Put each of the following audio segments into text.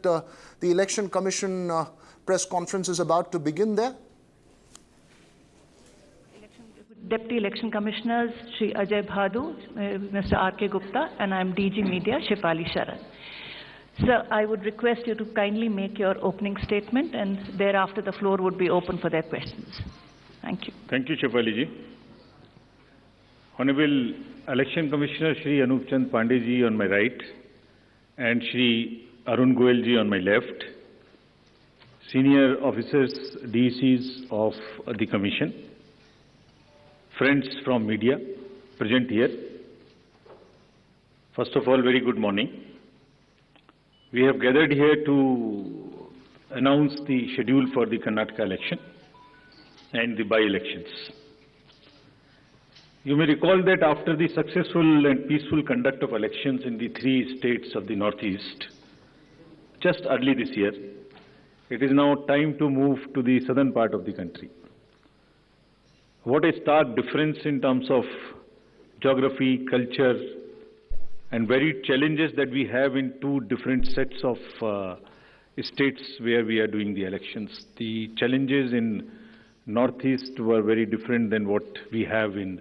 The Election Commission press conference is about to begin there. Deputy Election Commissioners, Shri Ajay Bhadu, Mr. R.K. Gupta, and I am DG Media, Shefali Sharan. Sir, I would request you to kindly make your opening statement, and thereafter the floor would be open for their questions. Thank you. Thank you, Shefali ji. Honorable Election Commissioner Shri Anup Chand Pandey ji on my right, and Shri Arun Goel ji on my left, senior officers, DECs of the Commission, friends from media present here. First of all, very good morning. We have gathered here to announce the schedule for the Karnataka election and the by-elections. You may recall that after the successful and peaceful conduct of elections in the 3 states of the Northeast, just early this year, it is now time to move to the southern part of the country. What a stark difference in terms of geography, culture, and varied challenges that we have in 2 different sets of states where we are doing the elections. The challenges in Northeast were very different than what we have in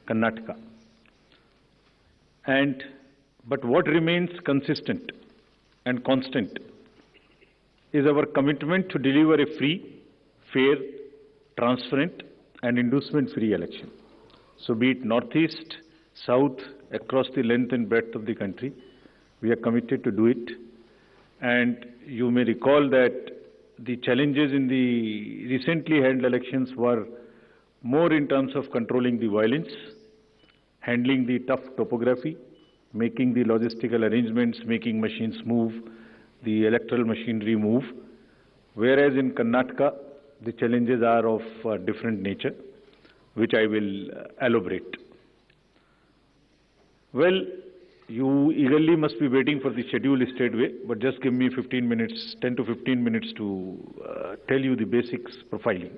Karnataka. But what remains consistent and constant is our commitment to deliver a free, fair, transparent, and inducement-free election. So be it Northeast, South, across the length and breadth of the country, we are committed to do it. And you may recall that the challenges in the recently held elections were more in terms of controlling the violence, handling the tough topography, making the logistical arrangements, making machines move, the electoral machinery move, whereas in Karnataka, the challenges are of different nature, which I will elaborate. Well, you eagerly must be waiting for the schedule straightway, but just give me 15 minutes, 10 to 15 minutes to tell you the basics profiling.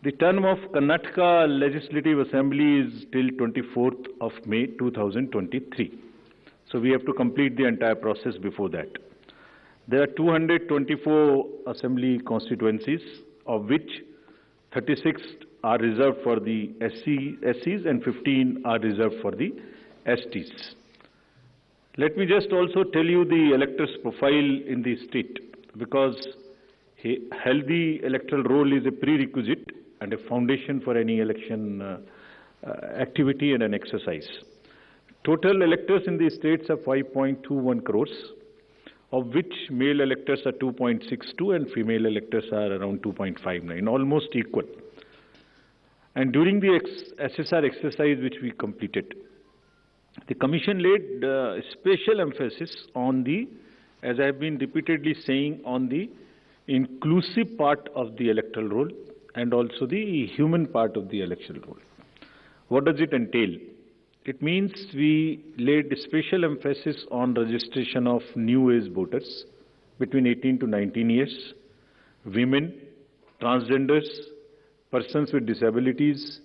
The term of Karnataka Legislative Assembly is till 24th of May 2023. So we have to complete the entire process before that. There are 224 assembly constituencies, of which 36 are reserved for the SCs and 15 are reserved for the STs. Let me just also tell you the electors' profile in the state, because a healthy electoral roll is a prerequisite and a foundation for any election activity and an exercise. Total electors in the states are 5.21 crores, of which male electors are 2.62 and female electors are around 2.59, almost equal. And during the SSR exercise which we completed, the Commission laid special emphasis on the, as I have been repeatedly saying, on the inclusive part of the electoral roll and also the human part of the electoral roll. What does it entail? It means we laid special emphasis on registration of new age voters between 18 to 19 years, women, transgenders, persons with disabilities,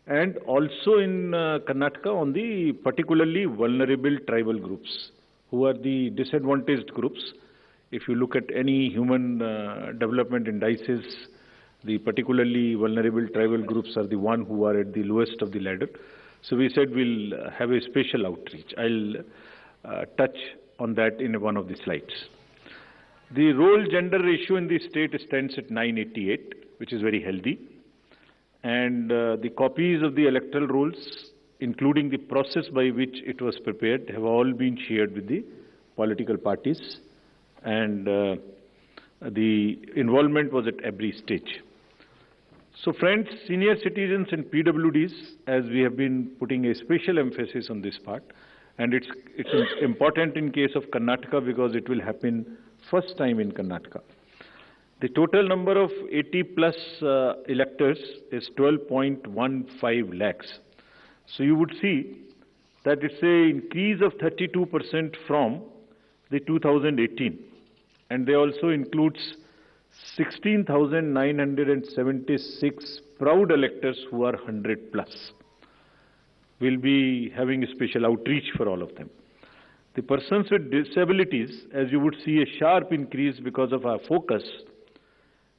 and also in Karnataka on the particularly vulnerable tribal groups, who are the disadvantaged groups. If you look at any human development indices, the particularly vulnerable tribal groups are the one who are at the lowest of the ladder. So we said we'll have a special outreach. I'll touch on that in one of the slides. The role gender ratio in the state stands at 988, which is very healthy. And the copies of the electoral rolls, including the process by which it was prepared, have all been shared with the political parties. And the involvement was at every stage. So friends, senior citizens and PWDs, as we have been putting a special emphasis on this part, and it's important in case of Karnataka because it will happen first time in Karnataka. The total number of 80 plus electors is 12.15 lakhs. So you would see that it's an increase of 32% from the 2018, and they also includes 16,976 proud electors who are 100 plus. We'll be having a special outreach for all of them. The persons with disabilities, as you would see, a sharp increase because of our focus,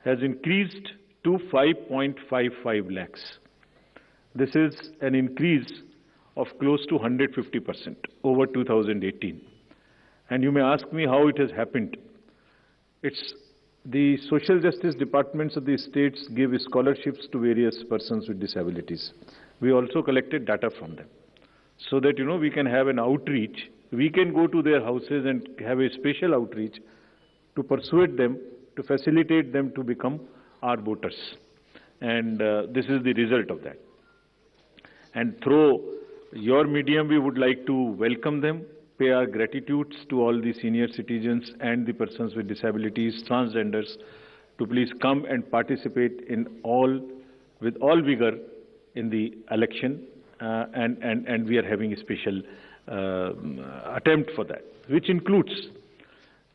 has increased to 5.55 lakhs. This is an increase of close to 150% over 2018. And you may ask me how it has happened. It's the social justice departments of the states give scholarships to various persons with disabilities. We also collected data from them so that, we can have an outreach. We can go to their houses and have a special outreach to persuade them, to facilitate them to become our voters. And this is the result of that. And through your medium, we would like to welcome them, pay our gratitudes to all the senior citizens and the persons with disabilities, transgenders, to please come and participate with all vigor in the election, and we are having a special attempt for that, which includes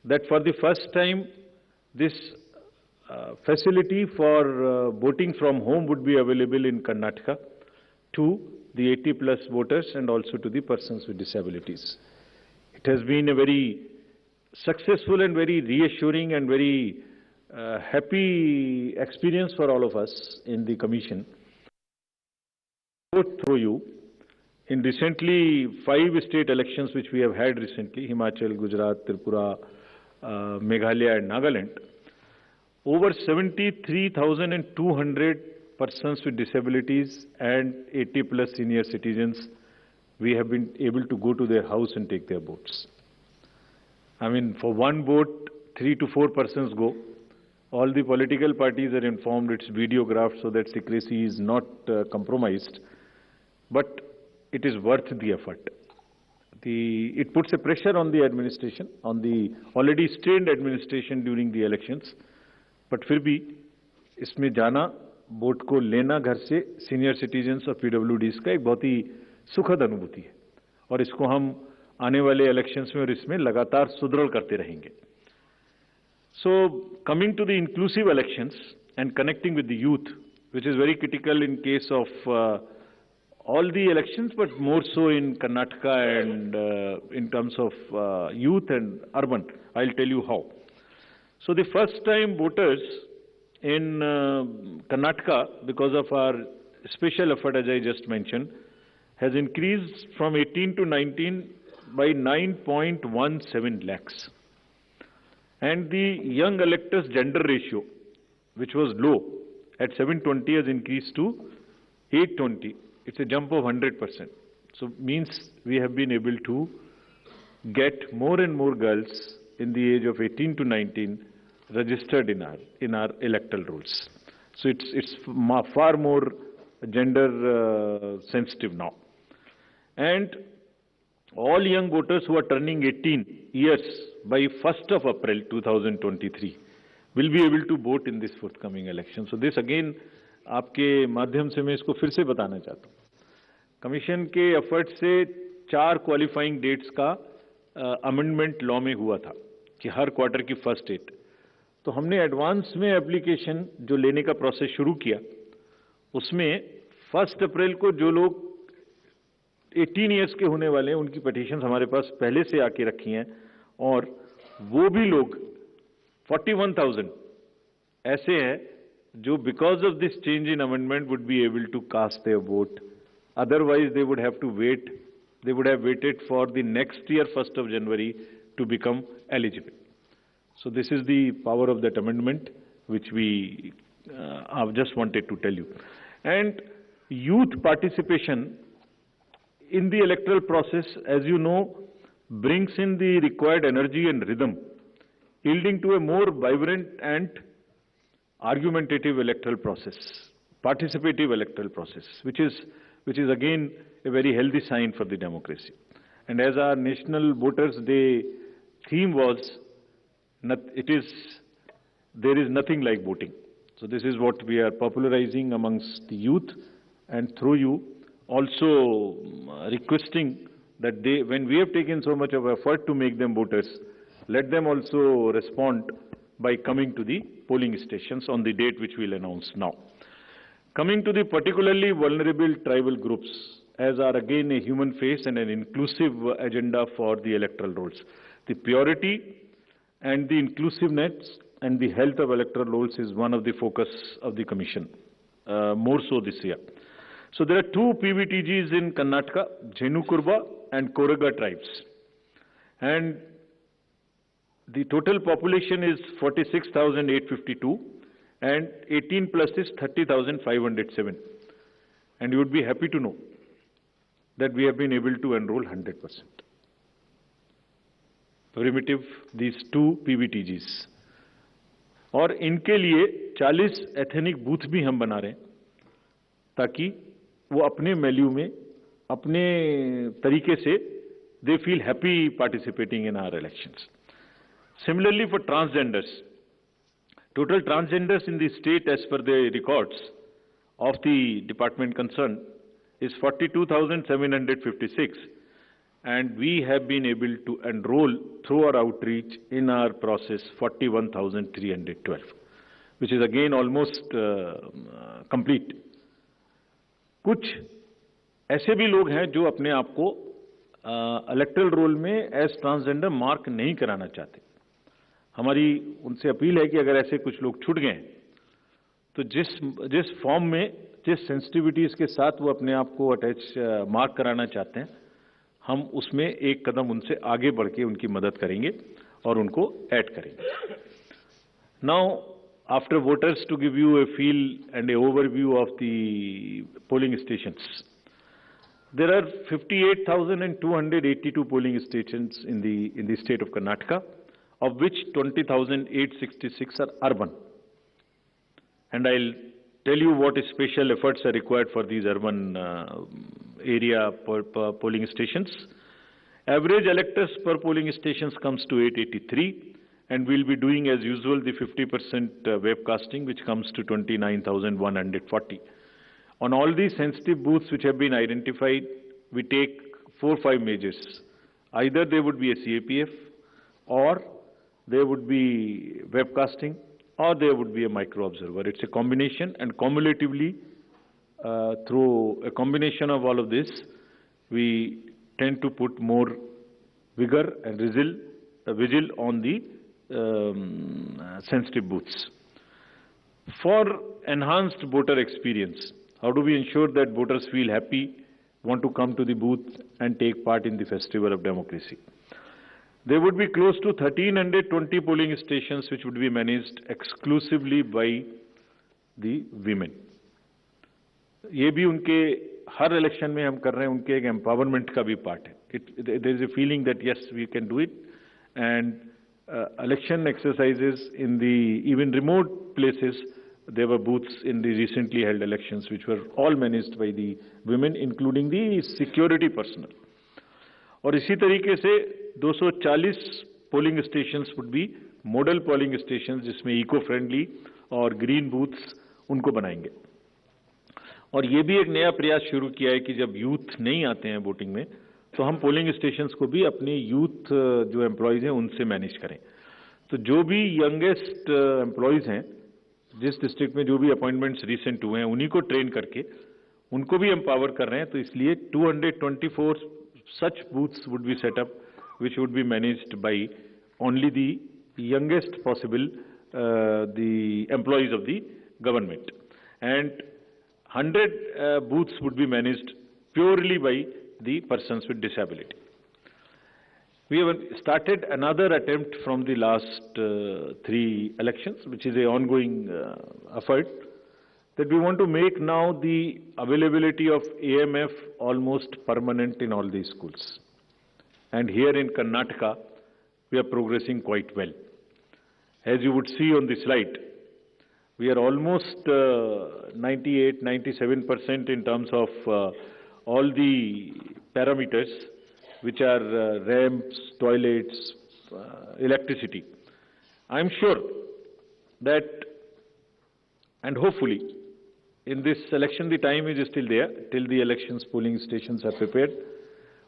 that for the first time, this facility for voting from home would be available in Karnataka to the 80+ voters and also to the persons with disabilities. It has been a very successful and very reassuring and very happy experience for all of us in the Commission. Vote through you. In recently 5 state elections which we have had recently, Himachal, Gujarat, Tripura, Meghalaya and Nagaland, over 73,200 persons with disabilities and 80+ senior citizens, we have been able to go to their house and take their votes. I mean, for one vote, 3 to 4 persons go. All the political parties are informed, it's videographed so that secrecy is not compromised. But it is worth the effort. It puts a pressure on the administration, on the already strained administration during the elections. But फिर भी इसमें जाना, vote को लेना घर से senior citizens और पीडब्ल्यूडीज का एक बहुत ही सुखद अनुभूति है और इसको हम आने वाले इलेक्शंस में और इसमें लगातार सुदृढ़ करते रहेंगे. So coming to the inclusive elections and connecting with the youth, which is very critical in case of all the elections, but more so in Karnataka and in terms of youth and urban. I'll tell you how. So the first time voters in Karnataka, because of our special effort as I just mentioned, has increased from 18 to 19 by 9.17 lakhs. And the young electors gender ratio, which was low at 720, has increased to 820. It's a jump of 100%. So means we have been able to get more and more girls in the age of 18 to 19 registered in our electoral rolls. So it's far more gender sensitive now. And all young voters who are turning 18 years by 1st of April 2023 will be able to vote in this forthcoming election. So this again, आपके माध्यम से मैं इसको फिर से बताना चाहता हूँ. कमीशन के एफर्ट से 4 क्वालिफाइंग डेट्स का अमेंडमेंट लॉ में हुआ था कि हर क्वार्टर की फर्स्ट डेट. तो हमने एडवांस में एप्लीकेशन जो लेने का प्रोसेस शुरू किया, उसमें 1 अप्रैल को जो लोग 18 इयर्स के होने वाले हैं उनकी पिटीशन हमारे पास पहले से आके रखी हैं और वो भी लोग 41,000 ऐसे हैं जो because of this change in amendment would be able to cast their vote. Otherwise they would have to wait. They would have waited for the next year 1st of January to become eligible. So this is the power of that amendment which we have just wanted to tell you. And youth participation in the electoral process, as you know, brings in the required energy and rhythm, yielding to a more vibrant and argumentative electoral process, participative electoral process, which is again a very healthy sign for the democracy. And as our National Voters Day theme was, there is nothing like voting. So this is what we are popularizing amongst the youth, and through you also requesting that when we have taken so much of effort to make them voters, let them also respond by coming to the polling stations on the date which we'll announce now. Coming to the particularly vulnerable tribal groups, as are again a human face and an inclusive agenda for the electoral rolls. The purity and the inclusiveness and the health of electoral rolls is one of the focus of the Commission, more so this year. So there are two PVTGs in Karnataka, Jhenukurba and Koraga tribes. And the total population is 46,852 and 18 plus is 30,507. And you would be happy to know that we have been able to enroll 100%. Primitive, these two PVTGs. और इनके लिए 40 ethnic booth भी हम बना रहे हैं ताकि वो अपने वैल्यू में अपने तरीके से they feel happy participating in our elections. Similarly for transgenders, total transgenders in the state as per the records of the department concerned is 42,756 and we have been able to enroll through our outreach in our process 41,312, which is again almost complete. कुछ ऐसे भी लोग हैं जो अपने आप को electoral role में एज ट्रांसजेंडर मार्क नहीं कराना चाहते. हमारी उनसे अपील है कि अगर ऐसे कुछ लोग छूट गए तो जिस फॉर्म में जिस सेंसिटिविटीज के साथ वो अपने आप को अटैच मार्क कराना चाहते हैं हम उसमें एक कदम उनसे आगे बढ़ के उनकी मदद करेंगे और उनको ऐड करेंगे. Now after voters to give you a feel and a overview of the polling stations. There are 58,282 polling stations in the state of Karnataka, of which 20,866 are urban. And I'll tell you what special efforts are required for these urban area polling stations. Average electors per polling stations comes to 883, and we'll be doing as usual the 50% webcasting, which comes to 29,140. On all these sensitive booths which have been identified, we take 4 or 5 measures. Either there would be a CAPF, or there would be webcasting, or there would be a micro-observer. It's a combination, and cumulatively, through a combination of all of this, we tend to put more vigor and vigil on the sensitive booths. For enhanced voter experience, how do we ensure that voters feel happy, want to come to the booth and take part in the festival of democracy? There would be close to 1,320 polling stations which would be managed exclusively by the women. ये भी उनके हर election में हम कर रहे हैं, उनके एक एम्पावरमेंट का भी पार्ट है. There is a feeling that yes, we can do it, and election exercises in the even remote places. There were booths in the recently held elections which were all managed by the women, including the security personnel. और इसी तरीके से 240 polling stations would be model polling stations जिसमें eco friendly और green booths उनको बनाएंगे. और ये भी एक नया प्रयास शुरू किया है कि जब यूथ नहीं आते हैं वोटिंग में तो हम पोलिंग स्टेशंस को भी अपने यूथ जो एम्प्लॉयज हैं उनसे मैनेज करें. तो जो भी यंगेस्ट एम्प्लॉयज हैं जिस डिस्ट्रिक्ट में जो भी अपॉइंटमेंट्स रिसेंट हुए हैं उन्हीं को ट्रेन करके उनको भी एम्पावर कर रहे हैं. तो इसलिए 224 such booths would be set up which would be managed by only the youngest possible the employees of the government, and 100 booths would be managed purely by the persons with disability. We have started another attempt from the last 3 elections, which is an ongoing effort, that we want to make now the availability of AMF almost permanent in all these schools. And here in Karnataka, we are progressing quite well. As you would see on the slide, we are almost 98-97% in terms of all the parameters, which are ramps, toilets, electricity. I am sure that, and hopefully, in this election, the time is still there till the elections polling stations are prepared.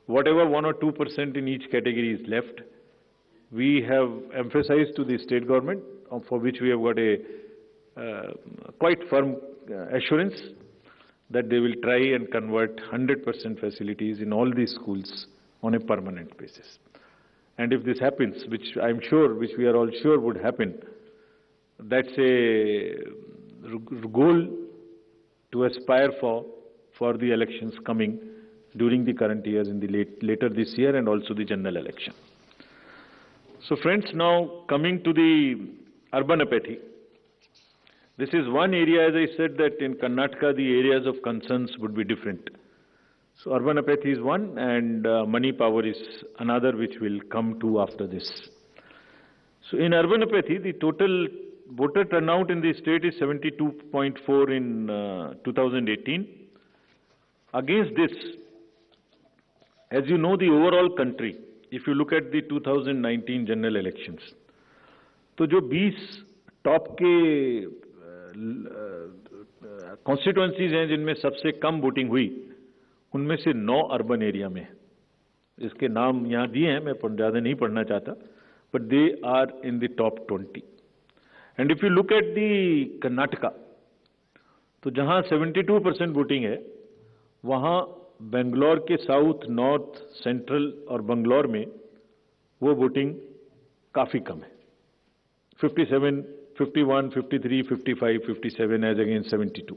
Whatever 1 or 2% in each category is left, we have emphasized to the state government, for which we have got a quite firm assurance that they will try and convert 100% facilities in all these schools on a permanent basis. And if this happens, which I'm sure, which we are all sure would happen, that's a goal to aspire for the elections coming during the current years in the later this year and also the general election. So friends, now coming to the urban apathy. This is one area, as I said, that in Karnataka the areas of concerns would be different. So urban apathy is one, and money power is another, which will come to after this. So in urban apathy, the total voter turnout in the state is 72.4 in 2018. Against this, as you know, the overall country, if you look at the 2019 general elections, तो जो 20 top के constituencies हैं जिनमें सबसे कम voting हुई, उनमें से 9 urban area में, इसके नाम यहाँ दिए हैं, मैं ज़्यादा नहीं पढ़ना चाहता, but they are in the top 20. And if you look at the Karnataka, तो जहाँ 72% वोटिंग है, वहाँ बेंगलोर के साउथ, नॉर्थ, सेंट्रल और बंगलौर में वो वोटिंग काफ़ी कम है. 57, 51, 53, 55, 57 as against 72.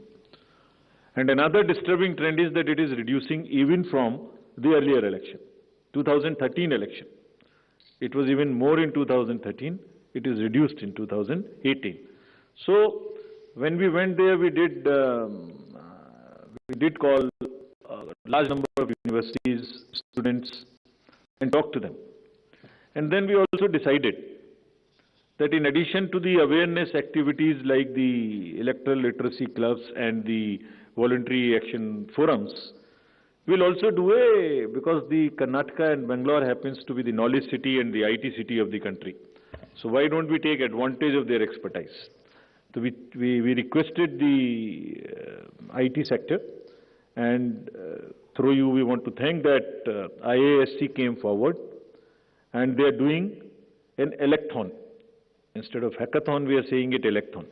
And another disturbing trend is that it is reducing even from the earlier election, 2013 election. It was even more in 2013. It is reduced in 2018. So when we went there, we did call a large number of universities, students, and talk to them. And then we also decided that in addition to the awareness activities like the electoral literacy clubs and the voluntary action forums, we'll also do because the Karnataka and Bangalore happens to be the knowledge city and the IT city of the country. So why don't we take advantage of their expertise? So we requested the IT sector, and through you we want to thank that IASC came forward, and they are doing an electhon. Instead of hackathon, we are saying it electhon.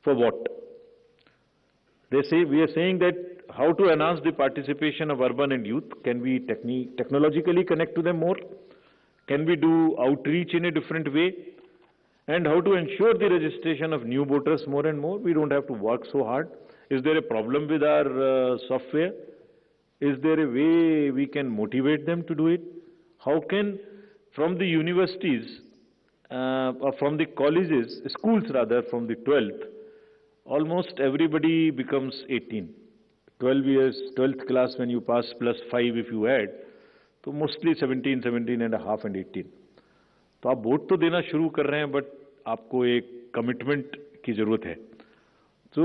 For what? They say, we are saying that how to enhance the participation of urban and youth. Can we technologically connect to them more? Can we do outreach in a different way? And how to ensure the registration of new voters more and more? We don't have to work so hard. Is there a problem with our software? Is there a way we can motivate them to do it? How can, from the universities, or from the colleges, schools rather, from the 12th, almost everybody becomes 18. 12 years, 12th class when you pass plus 5 if you add, so mostly 17, 17 and a half and 18. तो आप vote तो देना शुरू कर रहे हैं, but आपको एक कमिटमेंट की जरूरत है. तो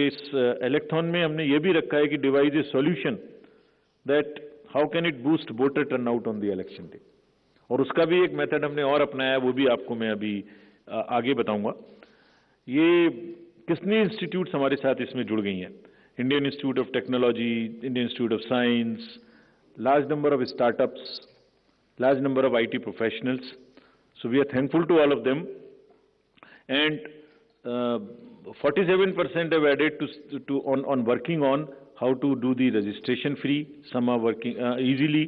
इस इलेक्थॉन में हमने ये भी रखा है कि device A solution that how can it boost voter turnout on the election day. और उसका भी एक मेथड हमने और अपनाया, वो भी आपको मैं अभी आगे बताऊंगा. ये कितनी इंस्टीट्यूट्स हमारे साथ इसमें जुड़ गई हैं. Indian institute of technology, Indian institute of science, large number of startups, large number of IT professionals. So we are thankful to all of them. And 47% have added on working on how to do the registration free. Some are working easily.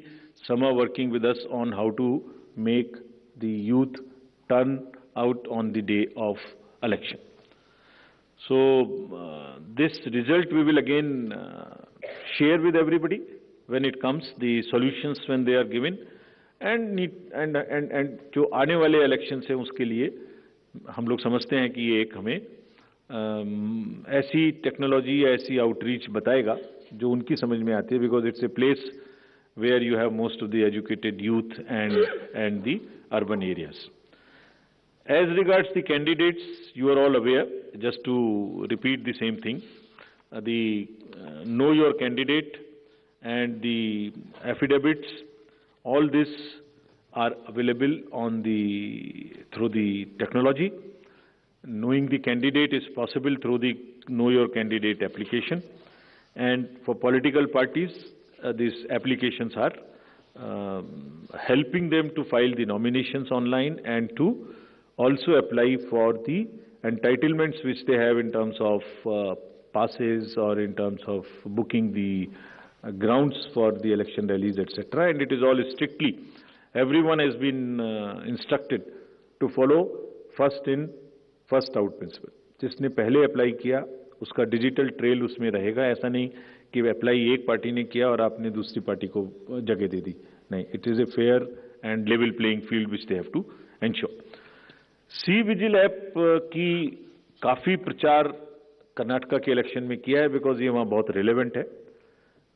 Some are working with us on how to make the youth turn out on the day of election. So this result we will again share with everybody when it comes, the solutions when they are given, and जो आने वाले election से उसके लिए हम लोग समझते हैं कि ये एक हमें ऐसी टेक्नोलॉजी या ऐसी आउटरीच बताएगा जो उनकी समझ में आती है, because it's a place where you have most of the educated youth and the urban areas. As regards the candidates, you are all aware, just to repeat the same thing, the know your candidate and the affidavits, all this are available on through the technology. Knowing the candidate is possible through the Know Your Candidate application. And for political parties, these applications are helping them to file the nominations online and to also apply for the entitlements which they have in terms of passes or in terms of booking the grounds for the election rallies, etc. And it is all strictly, everyone has been instructed to follow first in, first out principle. जिसने पहले apply किया उसका digital trail उसमें रहेगा. ऐसा नहीं कि apply एक पार्टी ने किया और आपने दूसरी पार्टी को जगह दे दी. नहीं, it is a fair and level playing field which they have to ensure. C vigil app की काफी प्रचार कर्नाटका के इलेक्शन में किया है, बिकॉज ये वहां बहुत रिलेवेंट है.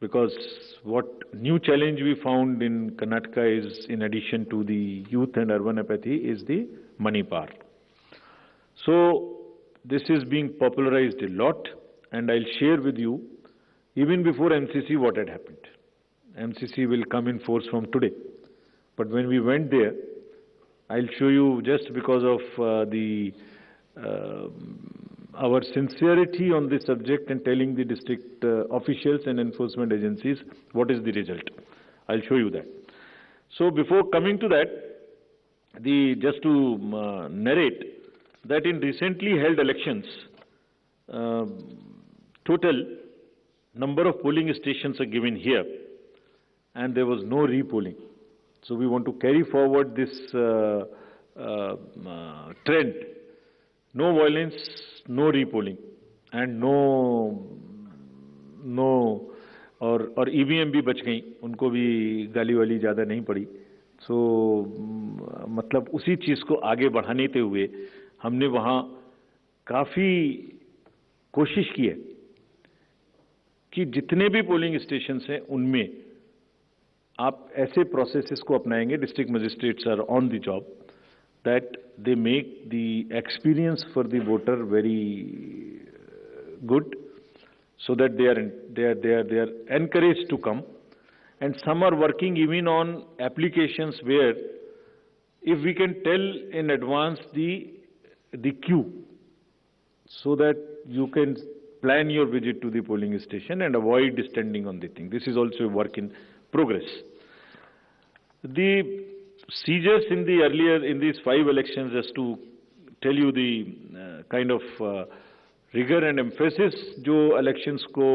Because what new challenge we found in Karnataka is, in addition to the youth and urban apathy, is the money power. So this is being popularized a lot, and I'll share with you, even before MCC, what had happened. MCC will come in force from today. But when we went there, I'll show you, just because of our sincerity on this subject and telling the district officials and enforcement agencies what is the result. I'll show you that. So before coming to that, just to narrate that in recently held elections, total number of polling stations are given here, and there was no repolling. So we want to carry forward this trend. No violence, no repolling, and no और EVM भी बच गई, उनको भी गाली वाली ज़्यादा नहीं पड़ी. सो मतलब उसी चीज़ को आगे बढ़ाने हुए हमने वहाँ काफ़ी कोशिश की है कि जितने भी पोलिंग स्टेशंस हैं उनमें आप ऐसे प्रोसेसेस को अपनाएंगे, district magistrates are on the job, that they make the experience for the voter very good, so that they are encouraged to come. And some are working even on applications where, if we can tell in advance the queue, so that you can plan your visit to the polling station and avoid standing on the thing. This is also a work in progress. The seizures in these 5 elections, just to tell you the kind of rigor and emphasis जो elections को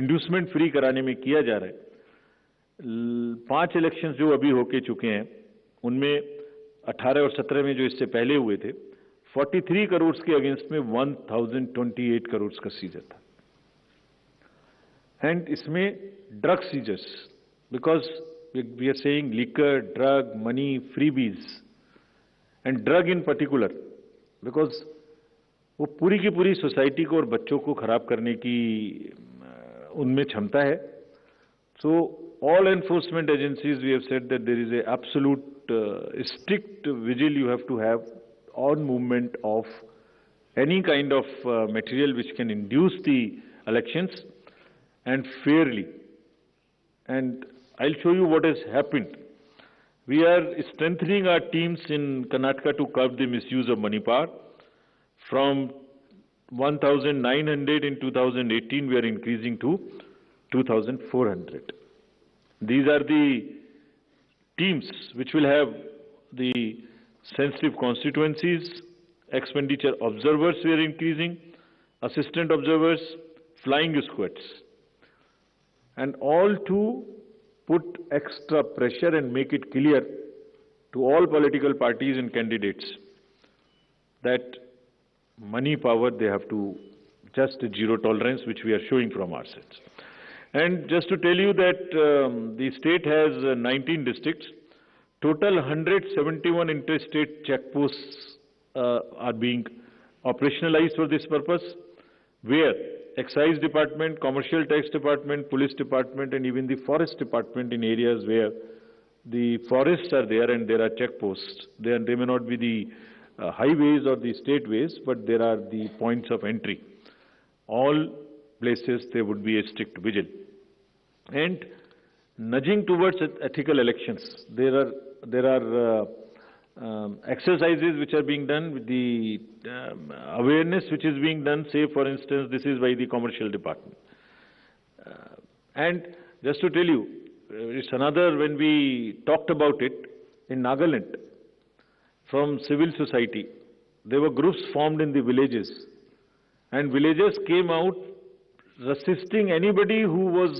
inducement free कराने में किया जा रहा है. 5 elections जो अभी होके चुके हैं, उनमें 18 और 17 में जो इससे पहले हुए थे, 43 करोड़ के अगेंस्ट में 1028 करोड़ का सीजर था. एंड इसमें drug seizures, because we are saying liquor, drug, money, freebies, and drug in particular, because वो पूरी की पूरी सोसाइटी को और बच्चों को खराब करने की उनमें क्षमता है. So all enforcement agencies, we have said that there is a absolute strict vigil you have to have on movement of any kind of material which can induce the elections, and fairly. And I'll show you what has happened. We are strengthening our teams in Karnataka to curb the misuse of money power. From 1,900 in 2018, we are increasing to 2,400. These are the teams which will have the sensitive constituencies, expenditure observers we are increasing, assistant observers, flying squads, and all to put extra pressure and make it clear to all political parties and candidates that money power, they have to just zero tolerance, which we are showing from our sides. And just to tell you that the state has 19 districts. Total 171 interstate checkposts are being operationalized for this purpose, where Excise Department, Commercial Tax Department, Police Department, and even the Forest Department, in areas where the forests are there and there are checkposts. They may not be the highways or the state ways, but there are the points of entry. All places there would be a strict vigil. And nudging towards ethical elections, there are exercises which are being done with the awareness which is being done. Say, for instance, this is by the Commercial Department. And just to tell you, it's another, when we talked about it in Nagaland, from civil society, there were groups formed in the villages, and villagers came out resisting anybody who was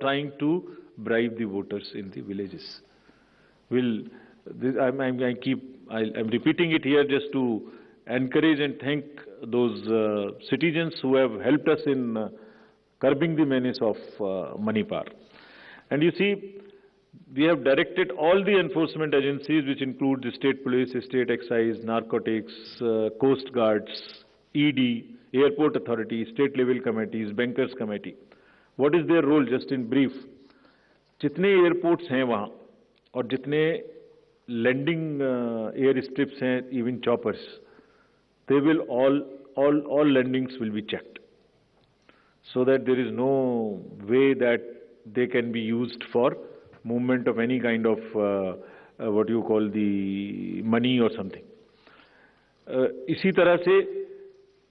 trying to bribe the voters in the villages. I'm repeating it here just to encourage and thank those citizens who have helped us in curbing the menace of money power. And you see, we have directed all the enforcement agencies, which include the state police, state excise, narcotics, coast guards, ED, airport authority, state level committees, bankers committee. What is their role, just in brief? जितने airports हैं वहाँ और जितने landing air strips हैं, even choppers, they will all landings will be checked, so that there is no way that they can be used for movement of any kind of what you call the money or something. इसी तरह से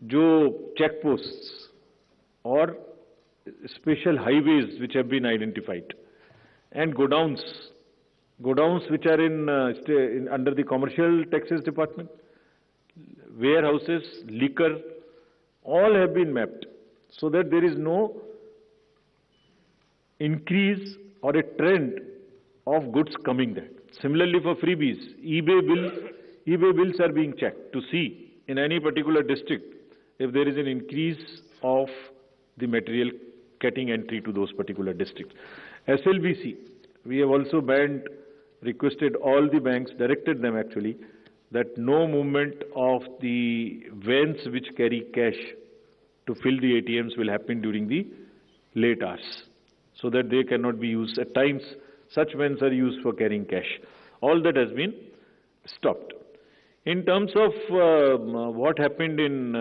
जो check posts or special highways which have been identified and godowns which are in under the commercial taxes department, warehouses, liquor, all have been mapped, so that there is no increase or a trend of goods coming there. Similarly for freebies, eBay bills are being checked to see in any particular district if there is an increase of the material getting entry to those particular districts. SLBC, we have also requested all the banks, directed them actually, that no movement of the vans which carry cash to fill the ATMs will happen during the late hours, so that they cannot be used. At times, such vans are used for carrying cash. All that has been stopped. In terms of what happened in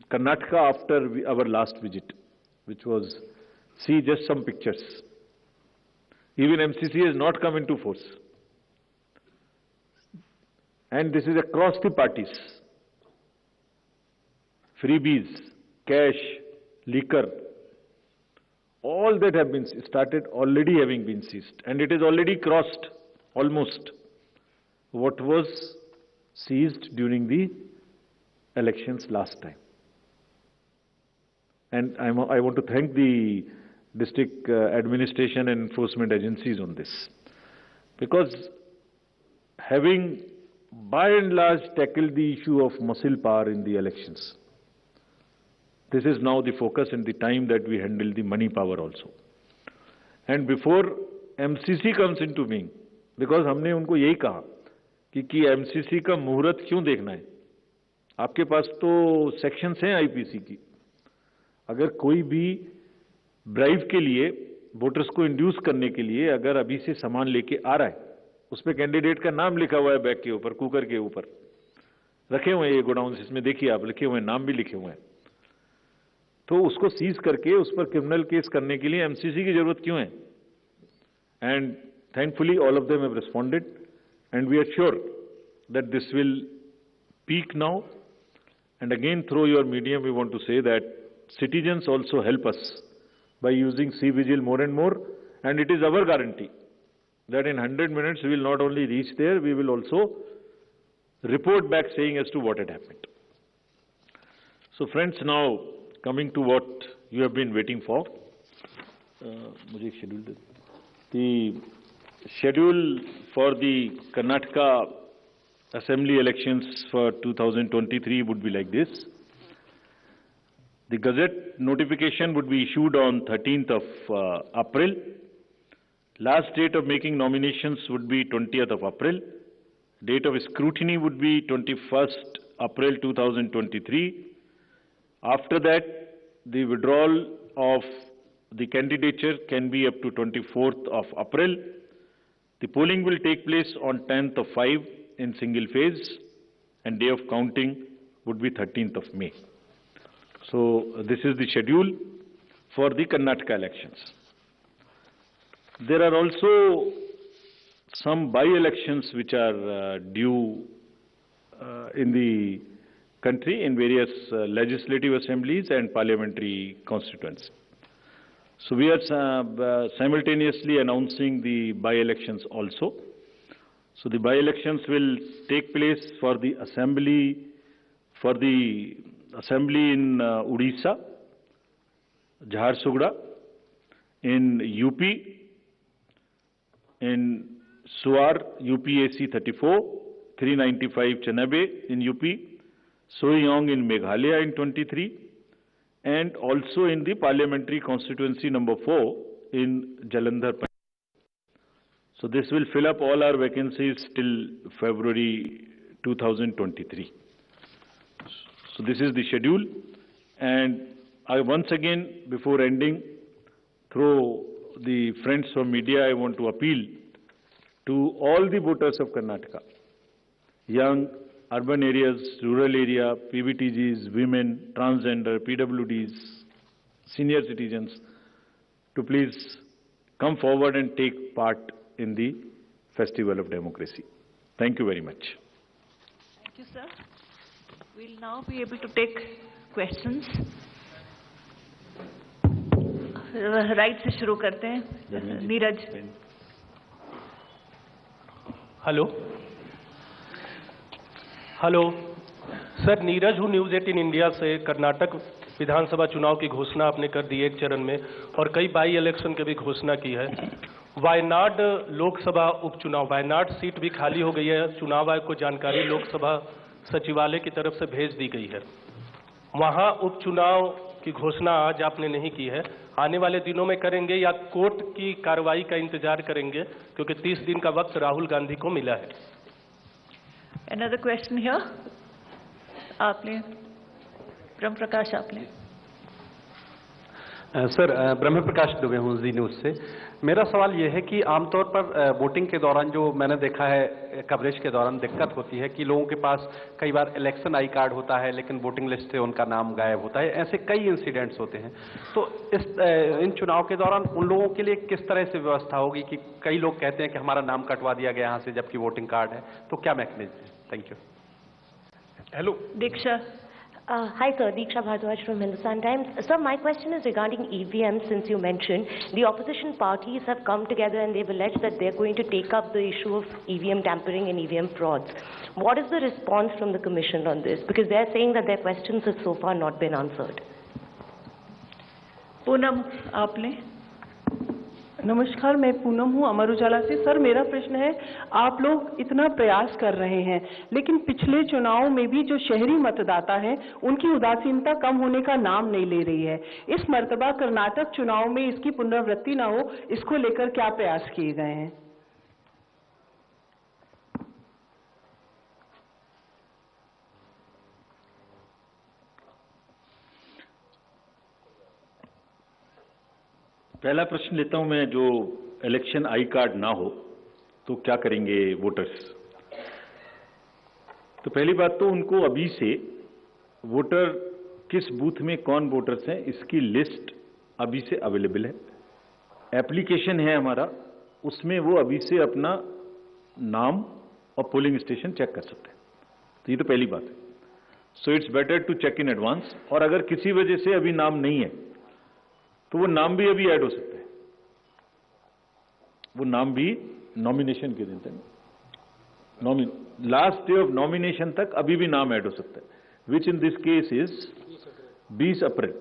Karnataka after our last visit, which was, see just some pictures. Even MCC has not come into force. And this is across the parties. Freebies, cash, liquor, all that have been started already having been seized. And it is already crossed almost what was seized during the elections last time. And I want to thank the district administration and enforcement agencies on this, because having by and large tackled the issue of muscle power in the elections, this is now the focus and the time that we handle the money power also. And before MCC comes into being, because हमने उनको यही कहा कि MCC का मुहूर्त क्यों देखना है? आपके पास तो सेक्शंस हैं आईपीसी की. अगर कोई भी ब्राइब के लिए, वोटर्स को इंड्यूस करने के लिए अगर अभी से सामान लेके आ रहा है, उस पर कैंडिडेट का नाम लिखा हुआ है बैग के ऊपर, कुकर के ऊपर रखे हुए हैं ये गोडाउन, इसमें देखिए आप लिखे हुए हैं, नाम भी लिखे हुए हैं, तो उसको सीज करके उस पर क्रिमिनल केस करने के लिए एमसीसी की जरूरत क्यों है? And thankfully all of them have responded and we are sure that this will peak now. And again through your medium we want to say that citizens also help us by using C-Vigil more and more, and it is our guarantee that in 100 minutes we will not only reach there, we will also report back saying as to what had happened. So friends, now coming to what you have been waiting for, the schedule for the Karnataka Assembly Elections for 2023 would be like this. The Gazette notification would be issued on 13th of April. Last date of making nominations would be 20th of April. Date of scrutiny would be 21st April 2023. After that, the withdrawal of the candidature can be up to 24th of April. The polling will take place on 10th of 5 in single phase, and day of counting would be 13th of May. So this is the schedule for the Karnataka elections. There are also some by-elections which are due in the country in various legislative assemblies and parliamentary constituents. So we are simultaneously announcing the by-elections also. So the by-elections will take place for the assembly in Odisha, Jharsuguda, in UP, in Suar, UPAC 34, 395 Chanabe in UP, Soyong in Meghalaya in 23, and also in the parliamentary constituency number 4 in Jalandhar. So this will fill up all our vacancies till February 2023. So this is the schedule, and I once again, before ending, through the friends from media, I want to appeal to all the voters of Karnataka, young, urban areas, rural area, PVTGs, women, transgender, PWDs, senior citizens, to please come forward and take part in the Festival of Democracy. Thank you very much. Thank you, sir. We'll now be able to take questions. Right से शुरू करते हैं. Neeraj. Hello sir, Neeraj हूँ news 18 India से. कर्नाटक विधानसभा चुनाव की घोषणा आपने कर दी एक चरण में, और कई बाई इलेक्शन की भी घोषणा की है. वायनाड लोकसभा उपचुनाव, वायनाड सीट भी खाली हो गई है. चुनाव आयोग को जानकारी लोकसभा सचिवालय की तरफ से भेज दी गई है. वहाँ उपचुनाव की घोषणा आज आपने नहीं की है. आने वाले दिनों में करेंगे या कोर्ट की कार्रवाई का इंतजार करेंगे, क्योंकि 30 दिन का वक्त राहुल गांधी को मिला है. Another question here. आपने ब्रह्म प्रकाश आपने. सर, ब्रह्म प्रकाश दुबे हूँ जी न्यूज़ से. मेरा सवाल ये है कि आमतौर पर वोटिंग के दौरान जो मैंने देखा है कवरेज के दौरान दिक्कत होती है कि लोगों के पास कई बार इलेक्शन आई कार्ड होता है लेकिन वोटिंग लिस्ट से उनका नाम गायब होता है. ऐसे कई इंसिडेंट्स होते हैं. तो इन चुनाव के दौरान उन लोगों के लिए किस तरह से व्यवस्था होगी कि कई लोग कहते हैं कि हमारा नाम कटवा दिया गया यहाँ से जबकि वोटिंग कार्ड है, तो क्या मैकेनिज्म है? Thank you. Hello Diksha. Hi sir, Diksha Bhardwaj from Hindustan Times. Sir, my question is regarding EVM, since you mentioned the opposition parties have come together and they've alleged that they're going to take up the issue of EVM tampering and EVM frauds. What is the response from the Commission on this? Because they're saying that their questions have so far not been answered. Poonam आपने. नमस्कार, मैं पूनम हूँ अमर उजाला से. Sir, मेरा प्रश्न है, आप लोग इतना प्रयास कर रहे हैं लेकिन पिछले चुनाव में भी जो शहरी मतदाता हैं उनकी उदासीनता कम होने का नाम नहीं ले रही है. इस मर्तबा कर्नाटक चुनाव में इसकी पुनरावृत्ति ना हो, इसको लेकर क्या प्रयास किए गए हैं? पहला प्रश्न लेता हूं मैं, जो इलेक्शन आई कार्ड ना हो तो क्या करेंगे वोटर्स. तो पहली बात तो उनको अभी से वोटर किस बूथ में कौन वोटर्स हैं इसकी लिस्ट अभी से अवेलेबल है. एप्लीकेशन है हमारा, उसमें वो अभी से अपना नाम और पोलिंग स्टेशन चेक कर सकते हैं. तो ये तो पहली बात है. So it's better to check in advance. और अगर किसी वजह से अभी नाम नहीं है तो वो नाम भी अभी ऐड हो सकता है. वो नाम भी नॉमिनेशन के दिन तक, लास्ट डे ऑफ नॉमिनेशन तक अभी भी नाम ऐड हो सकता है, विच इन दिस केस इज 20 अप्रैल.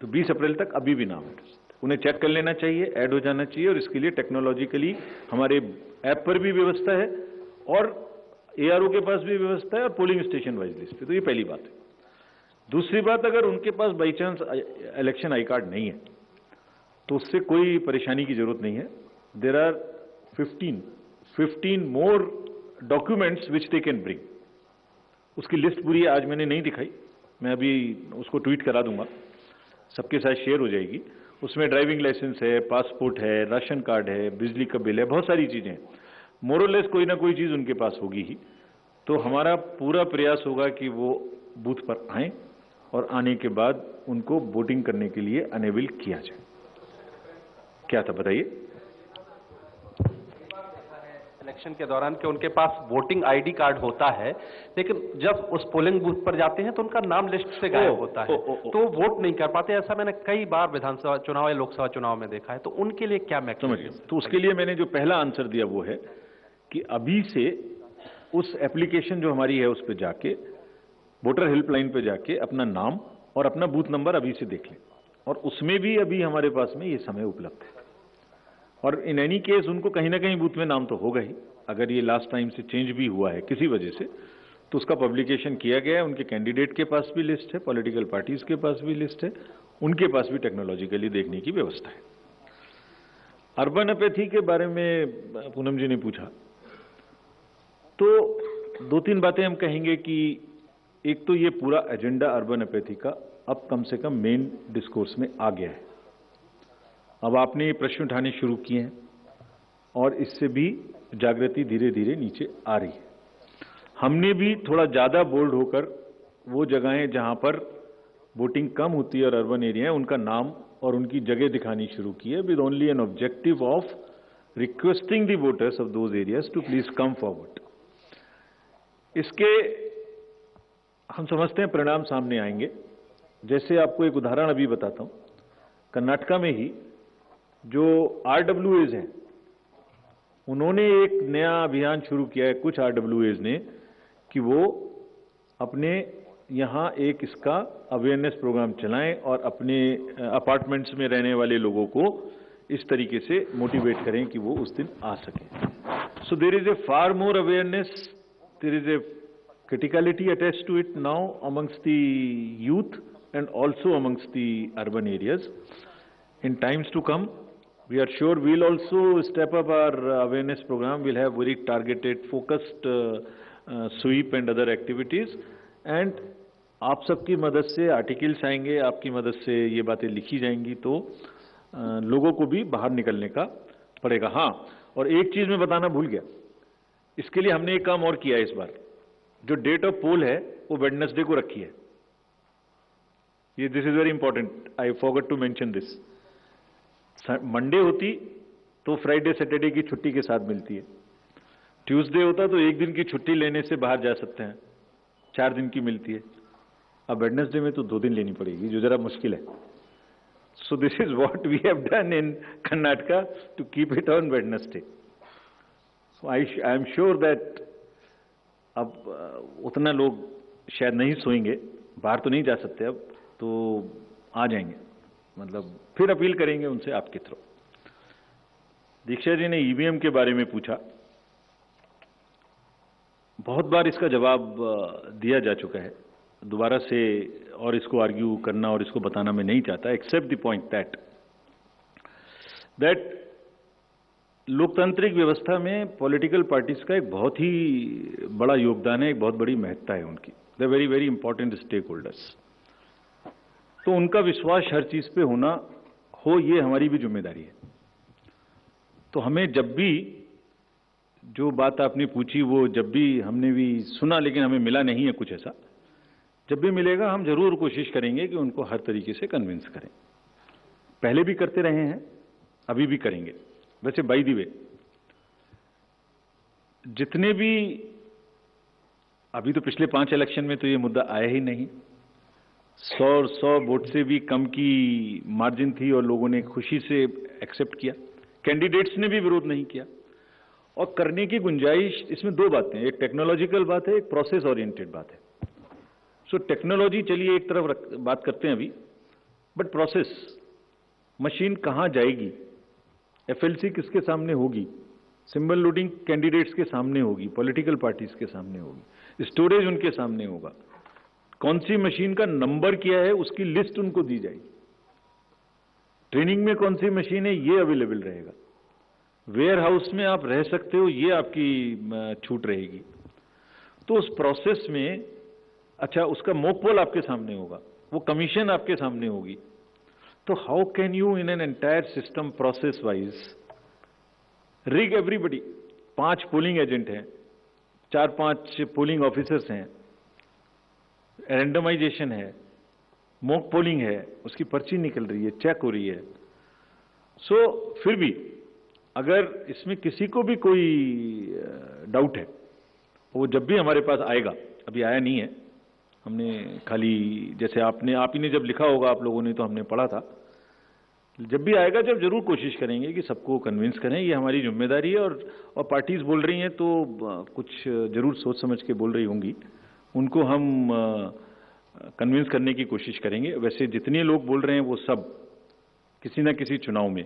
तो 20 अप्रैल तक अभी भी नाम ऐड हो सकता है. उन्हें चेक कर लेना चाहिए, ऐड हो जाना चाहिए. और इसके लिए टेक्नोलॉजिकली हमारे ऐप पर भी व्यवस्था है और ARO के पास भी व्यवस्था है और पोलिंग स्टेशन वाइज लिस्ट पे. तो ये पहली बात है. दूसरी बात, अगर उनके पास by chance election I card नहीं है तो उससे कोई परेशानी की जरूरत नहीं है. There are 15 more documents which they can bring. उसकी लिस्ट पूरी आज मैंने नहीं दिखाई, मैं अभी उसको ट्वीट करा दूंगा, सबके साथ शेयर हो जाएगी. उसमें ड्राइविंग लाइसेंस है, पासपोर्ट है, राशन कार्ड है, बिजली का बिल है, बहुत सारी चीजें हैं. मोरलेस कोई ना कोई चीज उनके पास होगी ही. तो हमारा पूरा प्रयास होगा कि वो बूथ पर आए और आने के बाद उनको वोटिंग करने के लिए अनेबल किया जाए. क्या था बताइए. इलेक्शन के दौरान कि उनके पास वोटिंग आईडी कार्ड होता है लेकिन जब उस पोलिंग बूथ पर जाते हैं तो उनका नाम लिस्ट से गायब होता है, तो वोट नहीं कर पाते. ऐसा मैंने कई बार विधानसभा चुनाव या लोकसभा चुनाव में देखा है. तो उनके लिए क्या मैकेनिज्म? तो उसके लिए मैंने जो पहला आंसर दिया वो है कि अभी से उस एप्लीकेशन जो हमारी है उस पर जाके, वोटर हेल्पलाइन पे जाके अपना नाम और अपना बूथ नंबर अभी से देख लें. और उसमें भी अभी हमारे पास में ये समय उपलब्ध है। और इन एनी केस उनको कहीं ना कहीं बूथ में नाम तो होगा ही। अगर ये लास्ट टाइम से चेंज भी हुआ है किसी वजह से, तो उसका पब्लिकेशन किया गया है। उनके कैंडिडेट के पास भी लिस्ट है, पॉलिटिकल पार्टीज के पास भी लिस्ट है, उनके पास भी टेक्नोलॉजिकली देखने की व्यवस्था है। अर्बन अपैथी के बारे में पूनम जी ने पूछा, तो दो तीन बातें हम कहेंगे कि एक तो ये पूरा एजेंडा अर्बन अपैथी का अब कम से कम मेन डिस्कोर्स में आ गया है। अब आपने ये प्रश्न उठाने शुरू किए हैं और इससे भी जागृति धीरे धीरे नीचे आ रही है। हमने भी थोड़ा ज्यादा बोल्ड होकर वो जगहें जहां पर वोटिंग कम होती है और अर्बन एरिया है, उनका नाम और उनकी जगह दिखानी शुरू की है, with only an objective of requesting the voters of those areas to please come forward. इसके हम समझते हैं परिणाम सामने आएंगे। जैसे आपको एक उदाहरण अभी बताता हूं, कर्नाटका में ही जो RWAs हैं, उन्होंने एक नया अभियान शुरू किया है, कुछ RWAs ने, कि वो अपने यहाँ एक इसका अवेयरनेस प्रोग्राम चलाएं और अपने अपार्टमेंट्स में रहने वाले लोगों को इस तरीके से मोटिवेट करें कि वो उस दिन आ सकें। So there is a far more awareness, there is a criticality attached to it now amongst the youth and also amongst the urban areas. In times to come, we are sure we'll also step up our awareness program. We'll have very targeted, focused sweep and other activities. And आप सबकी मदद से articles आएंगे, आपकी मदद से ये बातें लिखी जाएंगी, तो लोगों को भी बाहर निकलने का पड़ेगा। हाँ, और एक चीज मैं बताना भूल गया, इसके लिए हमने एक काम और किया इस बार। जो डेट ऑफ पोल है वो वेडनेसडे को रखी है। ये this is very important, I forgot to mention this. Monday होती तो फ्राइडे सैटरडे की छुट्टी के साथ मिलती है, ट्यूसडे होता तो एक दिन की छुट्टी लेने से बाहर जा सकते हैं, 4 दिन की मिलती है। अब वेडनेसडे में तो 2 दिन लेनी पड़ेगी, जो जरा मुश्किल है। So this is what we have done in Karnataka to keep it on Wednesday. So I am sure that अब उतना लोग शायद नहीं सोएंगे, बाहर तो नहीं जा सकते अब, तो आ जाएंगे। मतलब फिर अपील करेंगे उनसे आपके थ्रू। दीक्षा जी ने ईवीएम के बारे में पूछा, बहुत बार इसका जवाब दिया जा चुका है, दोबारा से और इसको आर्ग्यू करना और इसको बताना मैं नहीं चाहता, एक्सेप्ट द पॉइंट दैट लोकतांत्रिक व्यवस्था में पॉलिटिकल पार्टीज का एक बहुत ही बड़ा योगदान है, एक बहुत बड़ी महत्ता है उनकी। They are very very important stakeholders. तो उनका विश्वास हर चीज पे होना हो, ये हमारी भी जिम्मेदारी है। तो हमें जब भी जो बात आपने पूछी, वो जब भी हमने भी सुना लेकिन हमें मिला नहीं है कुछ ऐसा, जब भी मिलेगा हम जरूर कोशिश करेंगे कि उनको हर तरीके से कन्विंस करें। पहले भी करते रहे हैं, अभी भी करेंगे। वैसे बाय द वे, जितने भी अभी तो पिछले 5 इलेक्शन में तो ये मुद्दा आया ही नहीं, 100 वोट से भी कम की मार्जिन थी और लोगों ने खुशी से एक्सेप्ट किया, कैंडिडेट्स ने भी विरोध नहीं किया। और करने की गुंजाइश, इसमें 2 बातें, एक टेक्नोलॉजिकल बात है, एक प्रोसेस ओरिएंटेड बात है। सो टेक्नोलॉजी चलिए एक तरफ बात करते हैं अभी, बट प्रोसेस, मशीन कहां जाएगी, FLC किसके सामने होगी, सिंबल लोडिंग कैंडिडेट्स के सामने होगी, पॉलिटिकल पार्टीज के सामने होगी, स्टोरेज उनके सामने होगा, कौन सी मशीन का नंबर क्या है उसकी लिस्ट उनको दी जाएगी, ट्रेनिंग में कौन सी मशीन है ये अवेलेबल रहेगा, वेयर हाउस में आप रह सकते हो ये आपकी छूट रहेगी। तो उस प्रोसेस में, अच्छा, उसका मॉक पोल आपके सामने होगा, वो कमीशन आपके सामने होगी। तो how can you in an entire system process wise rig everybody? 5 polling agent हैं, 4-5 पोलिंग ऑफिसर्स हैं, रैंडमाइजेशन है, मॉक पोलिंग है, उसकी पर्ची निकल रही है, चेक हो रही है। सो फिर भी अगर इसमें किसी को भी कोई डाउट है, वो जब भी हमारे पास आएगा, अभी आया नहीं है, हमने खाली जैसे आप ही ने जब लिखा होगा आप लोगों ने तो हमने पढ़ा था, जब भी आएगा जब जरूर कोशिश करेंगे कि सबको कन्विंस करें, ये हमारी जिम्मेदारी है। और पार्टीज बोल रही हैं तो कुछ जरूर सोच समझ के बोल रही होंगी, उनको हम कन्विंस करने की कोशिश करेंगे। वैसे जितने लोग बोल रहे हैं वो सब किसी न किसी चुनाव में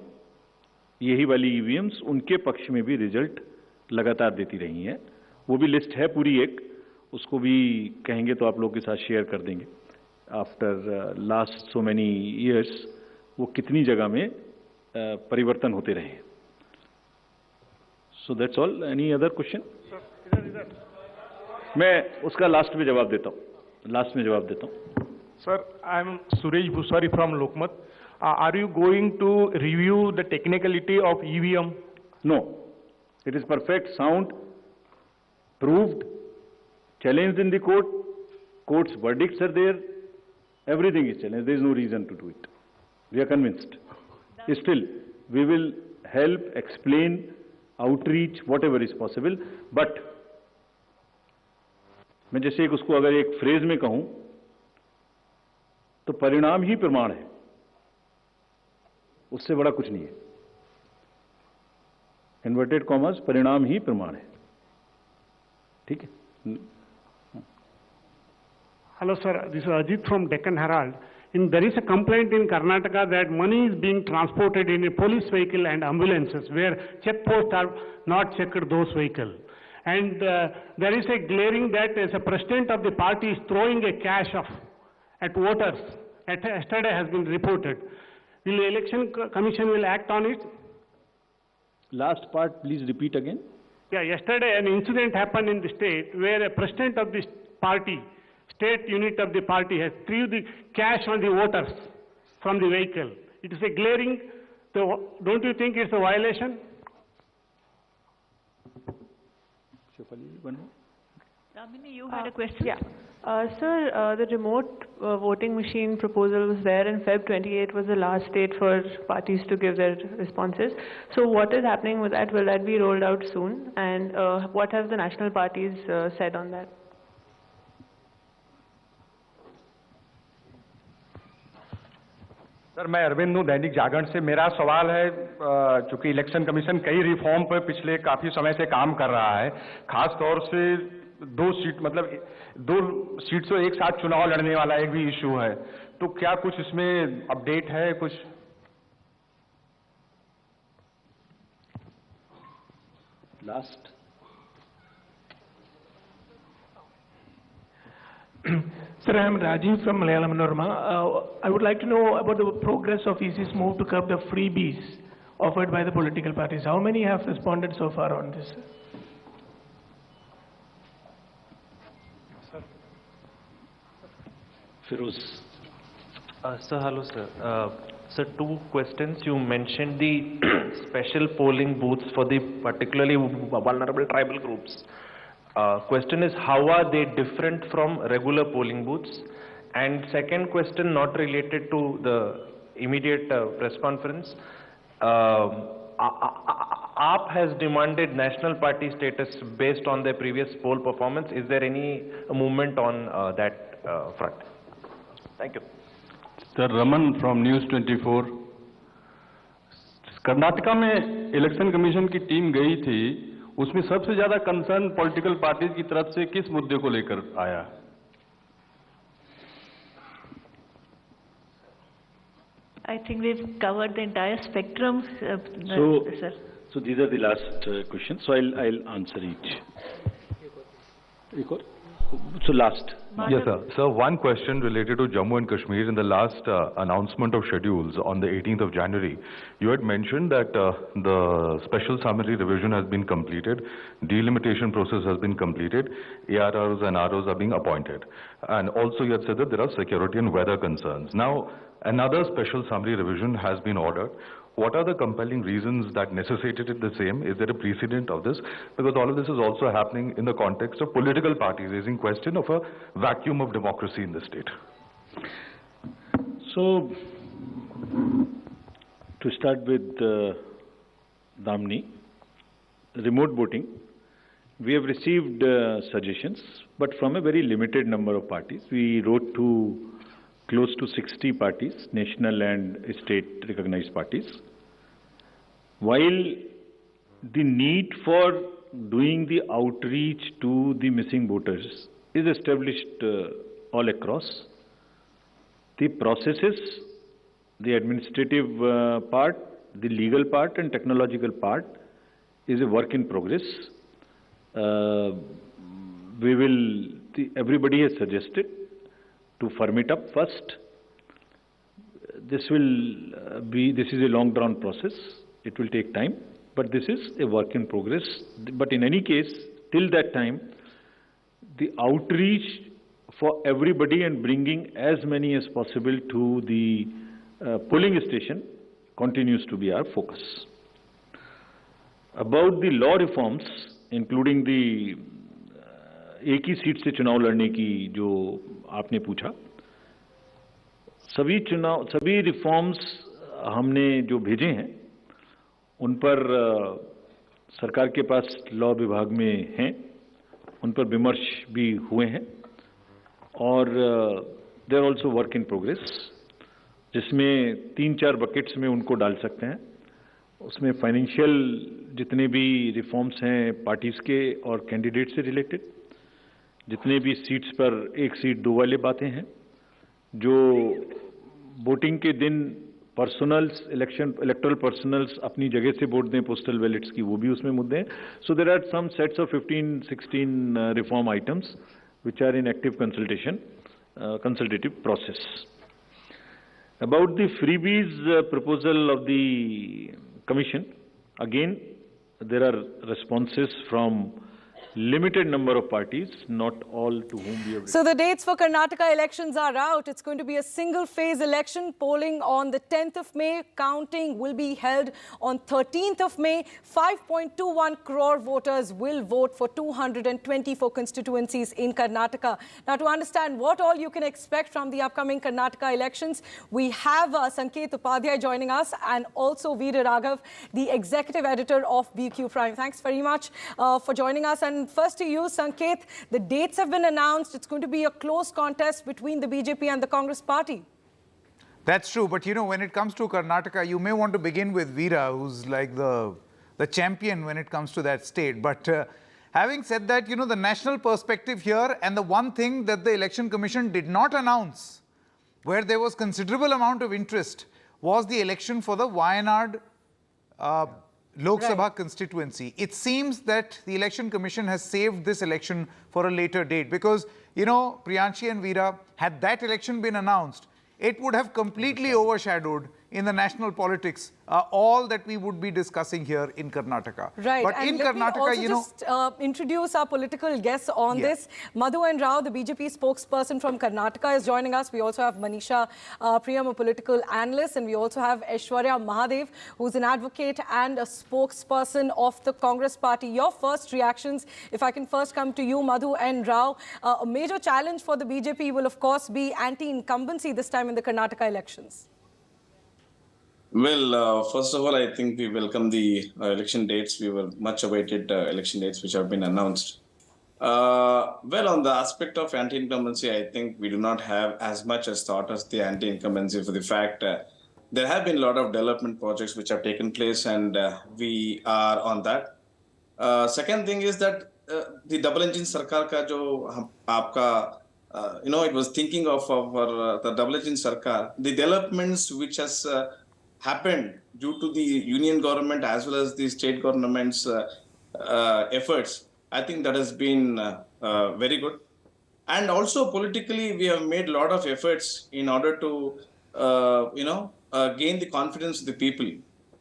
यही वाली ईवीएम्स उनके पक्ष में भी रिजल्ट लगातार देती रही हैं। वो भी लिस्ट है पूरी एक, उसको भी कहेंगे तो आप लोगों के साथ शेयर कर देंगे। After last so many years वो कितनी जगह में परिवर्तन होते रहे। So that's all. Any other question? मैं उसका लास्ट में जवाब देता हूँ, Sir, I am Suresh Bhuswari from Lokmat. Are you going to review the technicality of EVM? No. It is perfect, sound, proved, challenged in the court. Court's verdicts are there. Everything is challenged. There is no reason to do it. We are convinced. Still, we will help, explain, outreach, whatever is possible. But मैं जैसे एक उसको अगर एक phrase में कहूं तो परिणाम ही प्रमाण है, उससे बड़ा कुछ नहीं है। इन्वर्टेड कॉमर्स, परिणाम ही प्रमाण है। ठीक है। Hello sir, this is Ajit from Deccan Herald. There is a complaint in Karnataka that money is being transported in a police vehicle and ambulances where checkposts are not checked those vehicles. And there is a glaring that as a president of the party is throwing a cash at voters. Yesterday has been reported. Will the Election Commission will act on it? Last part, please repeat again. Yeah, yesterday an incident happened in the state where a president of this party, state unit of the party, has threw the cash on the voters from the vehicle. It is a glaring, don't you think it's a violation? Damini, you had a question? Yeah. Sir, the remote voting machine proposal was there, and Feb 28 was the last date for parties to give their responses. So what is happening with that? Will that be rolled out soon? And what have the national parties said on that? Sir, मैं अरविंद हूँ दैनिक जागरण से। मेरा सवाल है, चूंकि election commission कई reform पर पिछले काफी समय से काम कर रहा है, खास तौर से दो सीट से एक साथ चुनाव लड़ने वाला एक भी इशू है, तो क्या कुछ इसमें अपडेट है कुछ? Last. Sir, I am Rajiv from Malayalam Norma. I would like to know about the progress of EC's move to curb the freebies offered by the political parties. How many have responded so far on this? Firoz. Sir, hello, sir. Sir, two questions. You mentioned the special polling booths for the particularly vulnerable tribal groups. Question is, how are they different from regular polling booths? And second question, not related to the immediate press conference. AAP has demanded national party status based on their previous poll performance. Is there any movement on that front? Thank you. Sir, Raman from News 24. Karnataka में election commission की team गई थी, उसमें सबसे ज्यादा concern political parties की तरफ से किस मुद्दे को लेकर आया? I think we've covered the entire spectrum, sir. So these are the last questions. So I'll answer each. So last. Yes, sir. Sir, one question related to Jammu and Kashmir. In the last announcement of schedules on the 18th of January, you had mentioned that the special summary revision has been completed, delimitation process has been completed, ARRs and ROs are being appointed. And also you had said that there are security and weather concerns. Now, another special summary revision has been ordered. What are the compelling reasons that necessitated the same? Is there a precedent of this? Because all of this is also happening in the context of political parties raising question of a vacuum of democracy in the state. So, to start with Damni, remote voting, we have received suggestions, but from a very limited number of parties. We wrote to close to 60 parties, national and state recognized parties. While the need for doing the outreach to the missing voters is established all across, The processes, the administrative part, the legal part and technological part is a work in progress. Everybody has suggested to firm it up first. This is a long drawn process. It will take time, but this is a work in progress. But in any case, till that time, the outreach for everybody and bringing as many as possible to the polling station continues to be our focus. About the law reforms, including the एक ही seat से चुनाव लड़ने की जो आपने पूछा, सभी reforms हमने जो भेजे हैं उन पर सरकार के पास लॉ विभाग में हैं, उन पर विमर्श भी हुए हैं और they are also work in progress, जिसमें 3-4 बकेट्स में उनको डाल सकते हैं. उसमें फाइनेंशियल जितने भी रिफॉर्म्स हैं पार्टीज के और कैंडिडेट से रिलेटेड, जितने भी सीट्स पर एक सीट दो वाले बातें हैं, जो वोटिंग के दिन पर्सनल्स इलेक्टोरल पर्सनल्स अपनी जगह से वोट दें पोस्टल बैलेट्स की, वो भी उसमें मुद्दे हैं. So there are some sets of 15-16 reform items which are in active consultative process. About the freebies proposal of the Commission, again, there are responses from limited number of parties, not all to whom we have... So the dates for Karnataka elections are out. It's going to be a single-phase election. Polling on the 10th of May. Counting will be held on 13th of May. 5.21 crore voters will vote for 224 constituencies in Karnataka. Now, to understand what all you can expect from the upcoming Karnataka elections, we have Sanket Upadhyay joining us and also Veera Raghav, the executive editor of BQ Prime. Thanks very much for joining us. And first to you, Sanket, the dates have been announced. It's going to be a close contest between the BJP and the Congress party. That's true. But, you know, when it comes to Karnataka, you may want to begin with Veera, who's like the champion when it comes to that state. But having said that, you know, the national perspective here and the one thing that the Election Commission did not announce, where there was considerable amount of interest, was the election for the Wayanad Lok Sabha constituency. It seems that the Election Commission has saved this election for a later date because, you know, Priyanshi and Veera, had that election been announced, it would have completely overshadowed in the national politics all that we would be discussing here in Karnataka. Right. But and in let Karnataka, me you know... just introduce our political guests on this. Madhu and Rao, the BJP spokesperson from Karnataka, is joining us. We also have Manisha Priyam, a political analyst, and we also have Aishwarya Mahadev, who's an advocate and a spokesperson of the Congress party. Your first reactions, if I can first come to you, Madhu and Rao. A major challenge for the BJP will, of course, be anti-incumbency this time in the Karnataka elections. Well, first of all, I think we welcome the election dates. We were much awaited election dates which have been announced. Well, on the aspect of anti-incumbency, I think we do not have as much as thought as the anti-incumbency for the fact there have been a lot of development projects which have taken place and we are on that. Second thing is that the double engine sarkar ka jo aapka, you know, it was thinking of the double engine sarkar, the developments which has happened due to the union government as well as the state government's efforts, I think that has been very good. And also politically, we have made a lot of efforts in order to, you know, gain the confidence of the people.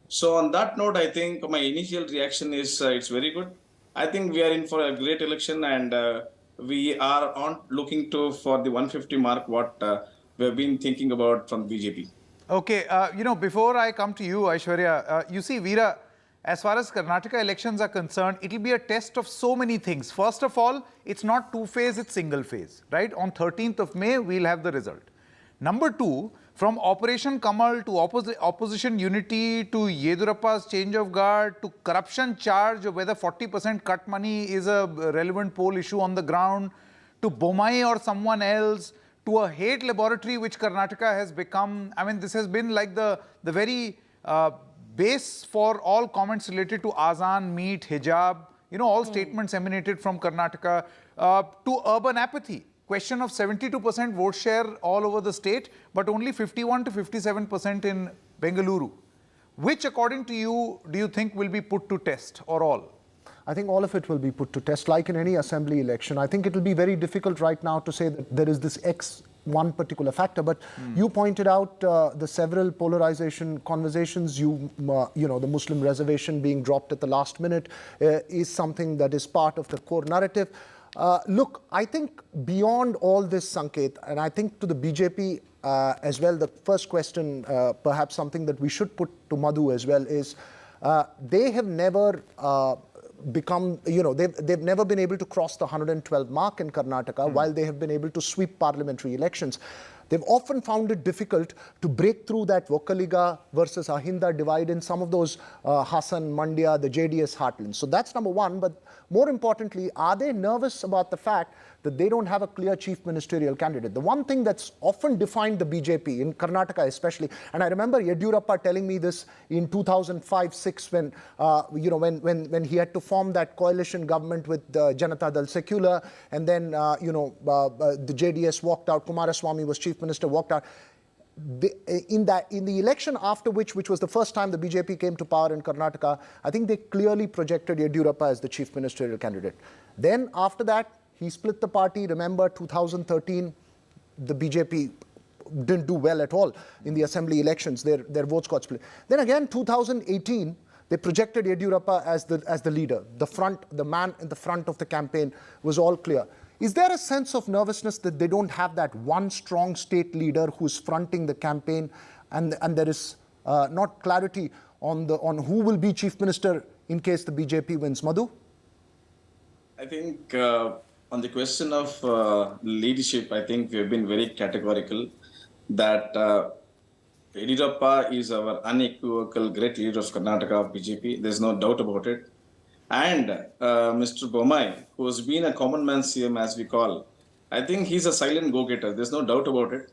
So on that note, I think my initial reaction is it's very good. I think we are in for a great election and we are on looking for the 150 mark, what we have been thinking about from BJP. Okay, you know, before I come to you, Aishwarya, you see, Veera, as far as Karnataka elections are concerned, it will be a test of so many things. First of all, it's not two-phase, it's single-phase, right? On 13th of May, we'll have the result. Number two, from Operation Kamal to opposition unity to Yedurappa's change of guard to corruption charge of whether 40% cut money is a relevant poll issue on the ground, to Bommai or someone else, to a hate laboratory which Karnataka has become. I mean, this has been like the very base for all comments related to Azan, meat, hijab, you know, all statements emanated from Karnataka, to urban apathy. question of 72% vote share all over the state, but only 51 to 57% in Bengaluru. Which, according to you, do you think will be put to test, or all? I think all of it will be put to test, like in any assembly election. I think it will be very difficult right now to say that there is this one particular factor, but you pointed out the several polarization conversations. You know, the Muslim reservation being dropped at the last minute is something that is part of the core narrative. Look, I think beyond all this, Sanket, and I think to the BJP as well, the first question, perhaps something that we should put to Madhu as well, is they have never become, you know, they've never been able to cross the 112 mark in Karnataka, while they have been able to sweep parliamentary elections. They've often found it difficult to break through that Vokkaliga versus Ahinda divide in some of those Hassan, Mandya, the JDS heartlands. So that's number one. But more importantly, are they nervous about the fact that they don't have a clear chief ministerial candidate? The one thing that's often defined the BJP, in Karnataka especially, and I remember Yediyurappa telling me this in 2005-6 when, you know, when he had to form that coalition government with Janata Dal Secular, and then, you know, the JDS walked out, Kumaraswamy was chief minister, walked out. In the election after which was the first time the BJP came to power in Karnataka, I think they clearly projected Yediyurappa as the chief ministerial candidate. Then after that, he split the party. Remember, 2013, the BJP didn't do well at all in the assembly elections. Their votes got split. Then again, 2018, they projected Yediyurappa as the leader. The man in the front of the campaign was all clear. Is there a sense of nervousness that they don't have that one strong state leader who's fronting the campaign, and there is not clarity on who will be chief minister in case the BJP wins? Madhu? I think on the question of leadership, I think we have been very categorical that Yediyurappa is our unequivocal great leader of Karnataka of BJP. There's no doubt about it. And Mr. Bommai, who has been a common man CM, as we call, I think he's a silent go-getter. There's no doubt about it.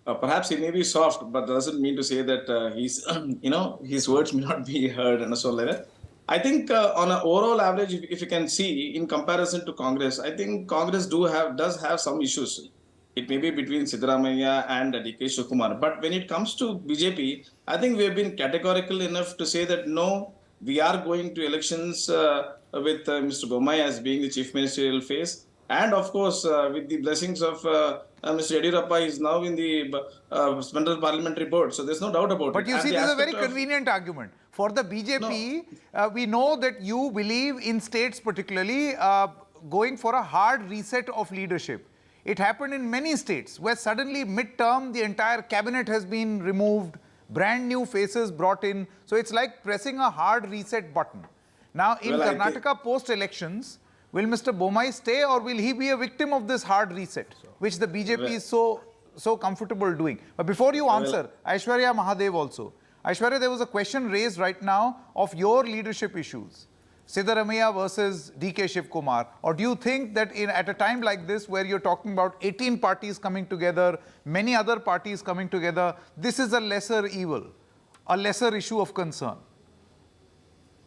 Perhaps he may be soft, but doesn't mean to say that he's, you know, his words may not be heard and so like that. I think on an overall average, if you can see in comparison to Congress, I think Congress does have some issues. It may be between Siddaramaiah and DK Shivakumar. But when it comes to BJP, I think we have been categorical enough to say that no, we are going to elections with Mr. Bommai as being the chief ministerial face. And of course, with the blessings of Mr. Yediyurappa, is now in the Central Parliamentary Board. So there's no doubt about it. But you see, this is a very convenient argument. For the BJP, we know that you believe in states particularly going for a hard reset of leadership. It happened in many states where suddenly mid-term the entire cabinet has been removed, brand new faces brought in. So it's like pressing a hard reset button. Now in Karnataka post-elections, will Mr. Bommai stay, or will he be a victim of this hard reset, which the BJP is so comfortable doing? But before you answer, Aishwarya Mahadev also. Aishwarya, there was a question raised right now of your leadership issues. Siddaramaiah versus DK Shivakumar. Or do you think that at a time like this, where you're talking about 18 parties coming together, many other parties coming together, this is a lesser evil, a lesser issue of concern?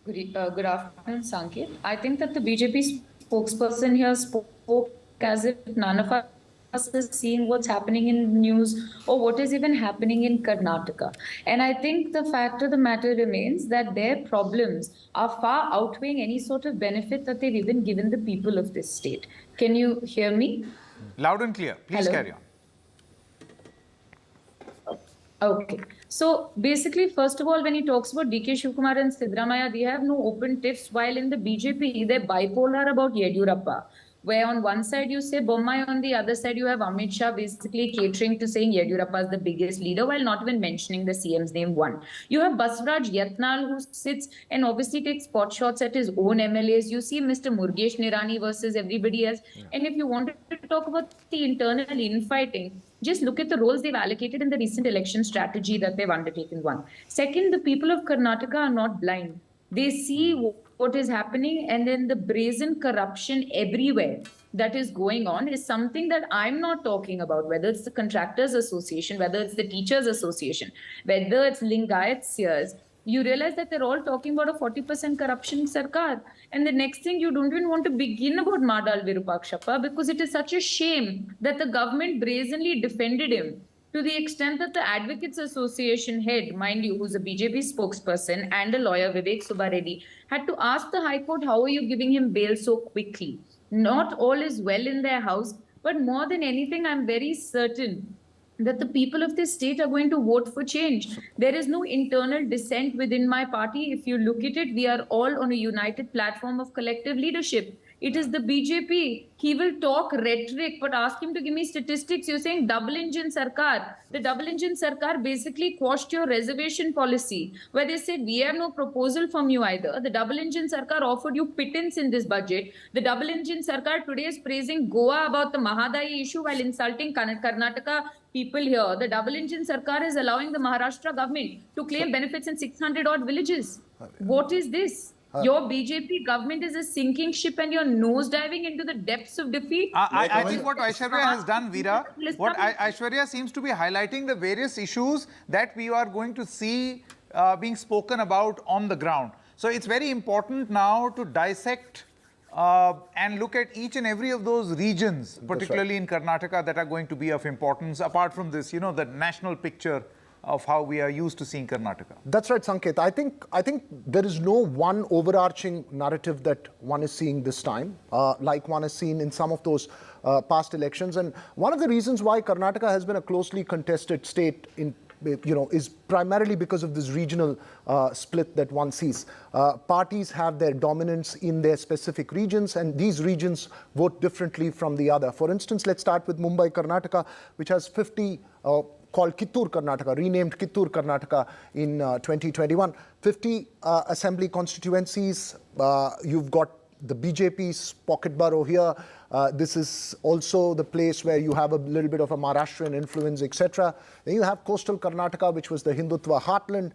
Good afternoon, Sanket. I think that the BJP spokesperson here spoke as if none of us is seeing what's happening in the news or what is even happening in Karnataka. And I think the fact of the matter remains that their problems are far outweighing any sort of benefit that they've even given the people of this state. Can you hear me? Loud and clear. Please carry on. Okay. So basically, first of all, when he talks about DK Shivakumar and Siddaramaiah, they have no open tiffs, while in the BJP, they're bipolar about Yediyurappa, where on one side you say Bommai, on the other side you have Amit Shah basically catering to saying Yediyurappa is the biggest leader, while not even mentioning the CM's name one. You have Baswaraj Yatnal, who sits and obviously takes pot shots at his own MLAs. You see Mr. Murugesh Nirani versus everybody else. And if you wanted to talk about the internal infighting, just look at the roles they've allocated in the recent election strategy that they've undertaken. One. Second, the people of Karnataka are not blind. They see what is happening, and then the brazen corruption everywhere that is going on is something that I'm not talking about, whether it's the Contractors Association, whether it's the Teachers Association, whether it's Lingayat Sears. You realize that they're all talking about a 40% corruption sarkar. And the next thing, you don't even want to begin about Madal Virupakshappa because it is such a shame that the government brazenly defended him to the extent that the Advocates Association head, mind you, who's a BJP spokesperson and a lawyer, Vivek Subbareddy, had to ask the High Court, how are you giving him bail so quickly? Not all is well in their house, but more than anything, I'm very certain that the people of this state are going to vote for change. There is no internal dissent within my party. If you look at it, we are all on a united platform of collective leadership. It is the BJP. He will talk rhetoric, but ask him to give me statistics. You're saying double engine sarkar. The double engine sarkar basically quashed your reservation policy, where they said, we have no proposal from you either. The double engine sarkar offered you pittance in this budget. The double engine sarkar today is praising Goa about the Mahadayi issue while insulting Karnataka people here. The double engine sarkar is allowing the Maharashtra government to claim benefits in 600 odd villages. What is this? Your BJP government is a sinking ship and you're nosediving into the depths of defeat. I think what Aishwarya has done, Veera, what Aishwarya seems to be highlighting the various issues that we are going to see being spoken about on the ground. So it's very important now to dissect and look at each and every of those regions, particularly in Karnataka, that are going to be of importance, apart from this, you know, the national picture of how we are used to seeing Karnataka. That's right, Sanket. I think there is no one overarching narrative that one is seeing this time, like one has seen in some of those past elections. And one of the reasons why Karnataka has been a closely contested state is primarily because of this regional split that one sees. Parties have their dominance in their specific regions, and these regions vote differently from the other. For instance, let's start with Mumbai, Karnataka, which has 50 called Kittur Karnataka, renamed Kittur Karnataka in 2021. 50 assembly constituencies. You've got the BJP's pocket borough here. This is also the place where you have a little bit of a Maharashtrian influence, etc. Then you have coastal Karnataka, which was the Hindutva heartland.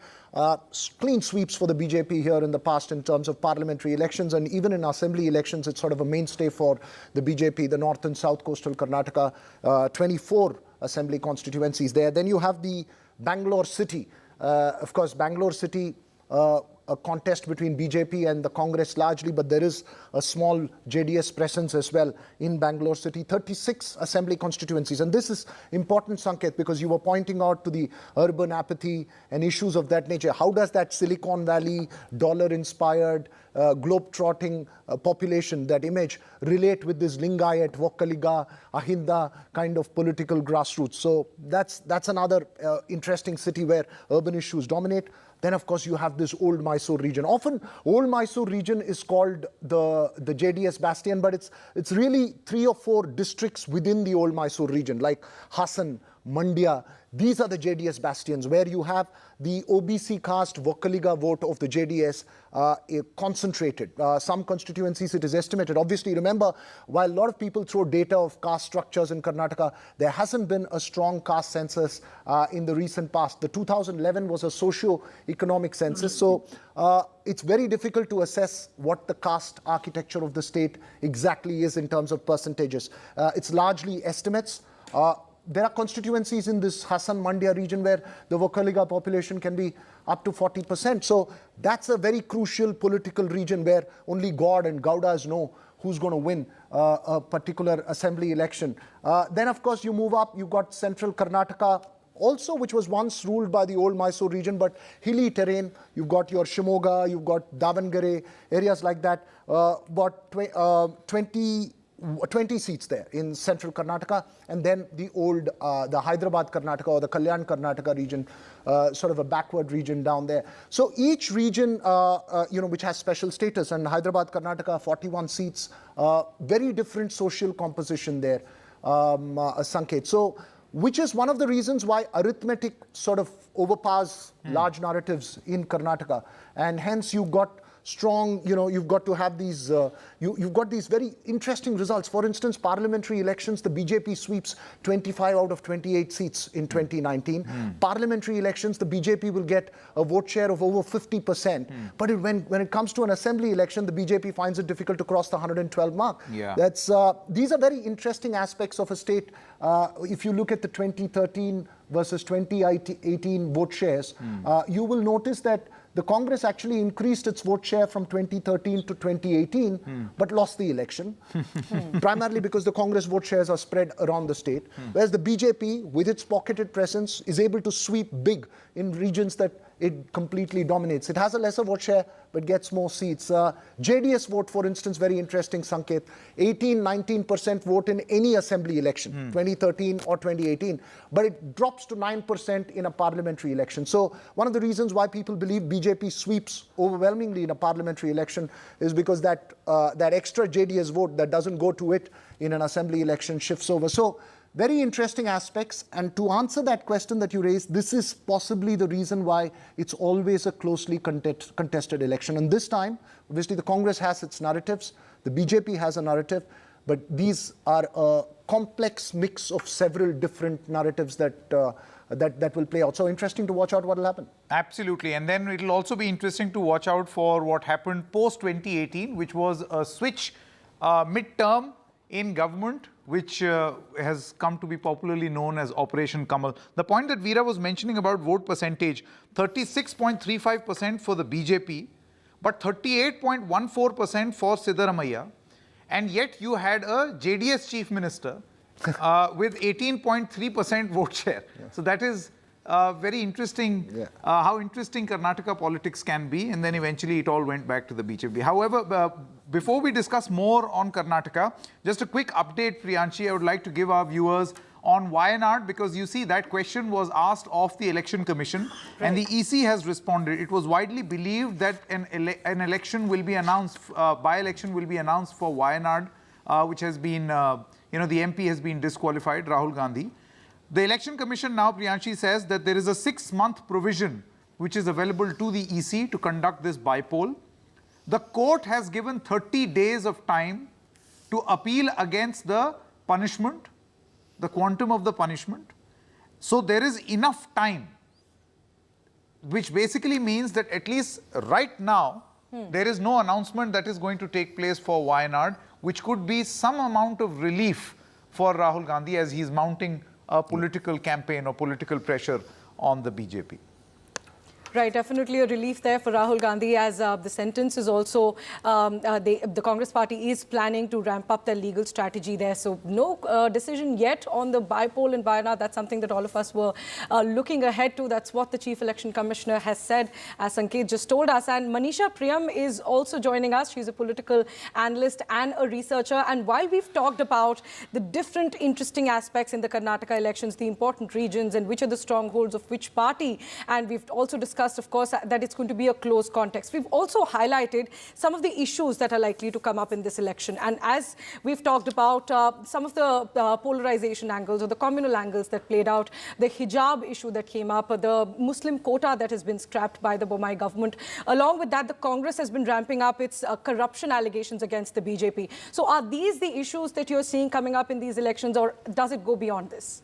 Clean sweeps for the BJP here in the past in terms of parliamentary elections, and even in assembly elections, it's sort of a mainstay for the BJP, the north and south coastal Karnataka, 24 assembly constituencies there. Then you have the Bangalore city. Of course, Bangalore city, a contest between BJP and the Congress largely, but there is a small JDS presence as well in Bangalore city. 36 assembly constituencies. And this is important, Sanket, because you were pointing out to the urban apathy and issues of that nature. How does that Silicon Valley, dollar-inspired, globe-trotting population, that image, relate with this Lingayat, Vokkaliga, Ahinda kind of political grassroots? So that's another interesting city where urban issues dominate. Then, of course, you have this Old Mysore region. Often, Old Mysore region is called the JDS bastion, but it's really 3 or 4 districts within the Old Mysore region, like Hassan, Mandya. These are the JDS bastions where you have the OBC caste Vokkaliga vote of the JDS concentrated. Some constituencies it is estimated. Obviously, remember, while a lot of people throw data of caste structures in Karnataka, there hasn't been a strong caste census in the recent past. The 2011 was a socio-economic census, so it's very difficult to assess what the caste architecture of the state exactly is in terms of percentages. It's largely estimates. There are constituencies in this Hassan Mandya region where the Vokkaliga population can be up to 40%. So that's a very crucial political region where only God and Gaudas know who's going to win a particular assembly election. Then, of course, you move up, you've got central Karnataka also, which was once ruled by the Old Mysore region, but hilly terrain. You've got your Shimoga, you've got Davangere, areas like that. About 20 seats there in central Karnataka, and then the old, the Hyderabad Karnataka or the Kalyan Karnataka region, sort of a backward region down there. So each region, which has special status, and Hyderabad Karnataka, 41 seats, very different social composition there, Sanket. So, which is one of the reasons why arithmetic sort of overpowers large narratives in Karnataka, and hence you got strong, you've got to have these, you've got these very interesting results. For instance, parliamentary elections, the BJP sweeps 25 out of 28 seats in 2019. Parliamentary elections, the BJP will get a vote share of over 50%. But when it comes to an assembly election, the BJP finds it difficult to cross the 112 mark. Yeah. That's, these are very interesting aspects of a state. If you look at the 2013 versus 2018 vote shares, you will notice that the Congress actually increased its vote share from 2013 to 2018, but lost the election, primarily because the Congress vote shares are spread around the state, whereas the BJP, with its pocketed presence, is able to sweep big in regions that it completely dominates. It has a lesser vote share, but gets more seats. JDS vote, for instance, very interesting, Sanket, 18-19% vote in any assembly election, 2013 or 2018, but it drops to 9% in a parliamentary election. So one of the reasons why people believe BJP sweeps overwhelmingly in a parliamentary election is because that extra JDS vote that doesn't go to it in an assembly election shifts over. So very interesting aspects. And to answer that question that you raised, this is possibly the reason why it's always a closely contested election. And this time, obviously, the Congress has its narratives, the BJP has a narrative, but these are a complex mix of several different narratives that will play out. So interesting to watch out what will happen. Absolutely. And then it will also be interesting to watch out for what happened post-2018, which was a switch mid-term in government, which has come to be popularly known as Operation Kamal. The point that Veera was mentioning about vote percentage, 36.35% for the BJP, but 38.14% for Siddaramaiah. And yet you had a JDS chief minister with 18.3% vote share. Yeah. So that is very interesting, how interesting Karnataka politics can be. And then eventually it all went back to the BJP. However, before we discuss more on Karnataka, just a quick update, Priyanshi, I would like to give our viewers on Wayanad, because you see that question was asked of the Election Commission, and the EC has responded. It was widely believed that an election will be announced, by-election will be announced for Wayanad, which has been, the MP has been disqualified, Rahul Gandhi. The Election Commission now, Priyanshi, says that there is a 6-month provision which is available to the EC to conduct this by-poll. The court has given 30 days of time to appeal against the punishment, the quantum of the punishment. So there is enough time, which basically means that at least right now, there is no announcement that is going to take place for Wayanad, which could be some amount of relief for Rahul Gandhi as he is mounting a political campaign or political pressure on the BJP. Right, definitely a relief there for Rahul Gandhi, as the sentence is also, the Congress party is planning to ramp up their legal strategy there. So no decision yet on the by-poll in Wayanad. That's something that all of us were looking ahead to. That's what the Chief Election Commissioner has said, as Sanket just told us. And Manisha Priyam is also joining us. She's a political analyst and a researcher. And while we've talked about the different interesting aspects in the Karnataka elections, the important regions and which are the strongholds of which party, and we've also discussed, of course, that it's going to be a close context. We've also highlighted some of the issues that are likely to come up in this election. And as we've talked about some of the polarization angles or the communal angles that played out, the hijab issue that came up, the Muslim quota that has been scrapped by the Bommai government. Along with that, the Congress has been ramping up its corruption allegations against the BJP. So are these the issues that you're seeing coming up in these elections, or does it go beyond this?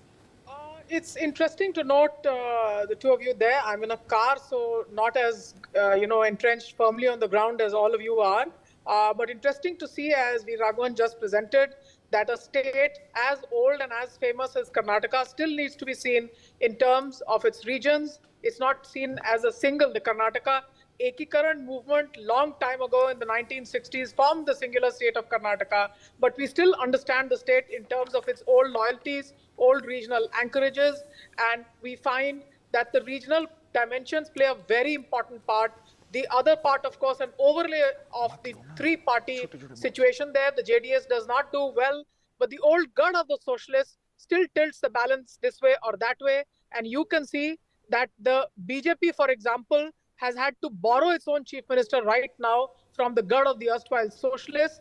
It's interesting to note the two of you there. I'm in a car, so not as, entrenched firmly on the ground as all of you are. But interesting to see, as V. Raghavan just presented, that a state as old and as famous as Karnataka still needs to be seen in terms of its regions. It's not seen as a single. The Karnataka Ekikaran movement long time ago in the 1960s formed the singular state of Karnataka, but we still understand the state in terms of its old loyalties, old regional anchorages, and we find that the regional dimensions play a very important part. The other part, of course, an overlay of the three-party situation there. The JDS does not do well, but the old guard of the socialists still tilts the balance this way or that way, and you can see that the BJP, for example, has had to borrow its own chief minister right now from the guard of the erstwhile socialists.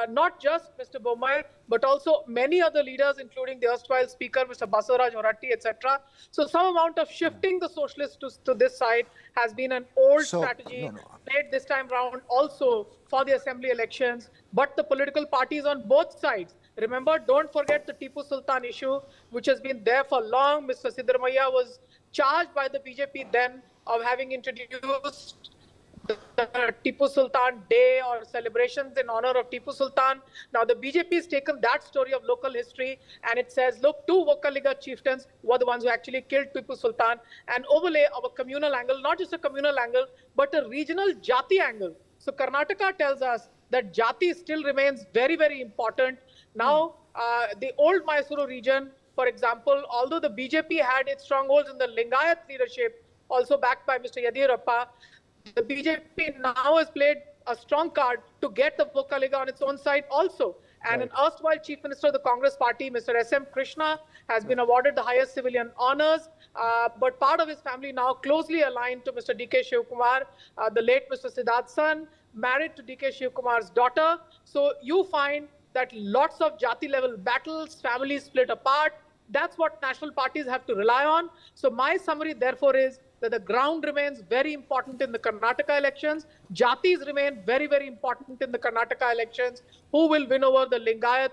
Not just Mr. Bommai, but also many other leaders, including the erstwhile speaker, Mr. Basuraj Horatti, etc. So some amount of shifting the socialists to this side has been an old strategy played this time round also for the assembly elections. But the political parties on both sides, remember, don't forget the Tipu Sultan issue, which has been there for long. Mr. Siddaramaiah was charged by the BJP then of having introduced the Tipu Sultan Day or celebrations in honor of Tipu Sultan. Now the BJP has taken that story of local history and it says, look, two Vokkaliga chieftains were the ones who actually killed Tipu Sultan, and overlay of a communal angle, not just a communal angle, but a regional Jati angle. So Karnataka tells us that Jati still remains very, very important. Now, the old Mysuru region, for example, although the BJP had its strongholds in the Lingayat leadership, also backed by Mr. Yediyurappa, the BJP now has played a strong card to get the Vokkaliga on its own side also. And an erstwhile Chief Minister of the Congress Party, Mr. S.M. Krishna, has been awarded the highest civilian honors. But part of his family now closely aligned to Mr. D.K. Shivkumar, the late Mr. Siddharth's son, married to D.K. Shivkumar's daughter. So you find that lots of Jati-level battles, families split apart. That's what national parties have to rely on. So my summary, therefore, is that the ground remains very important in the Karnataka elections. Jatis remain very, very important in the Karnataka elections. Who will win over the Lingayat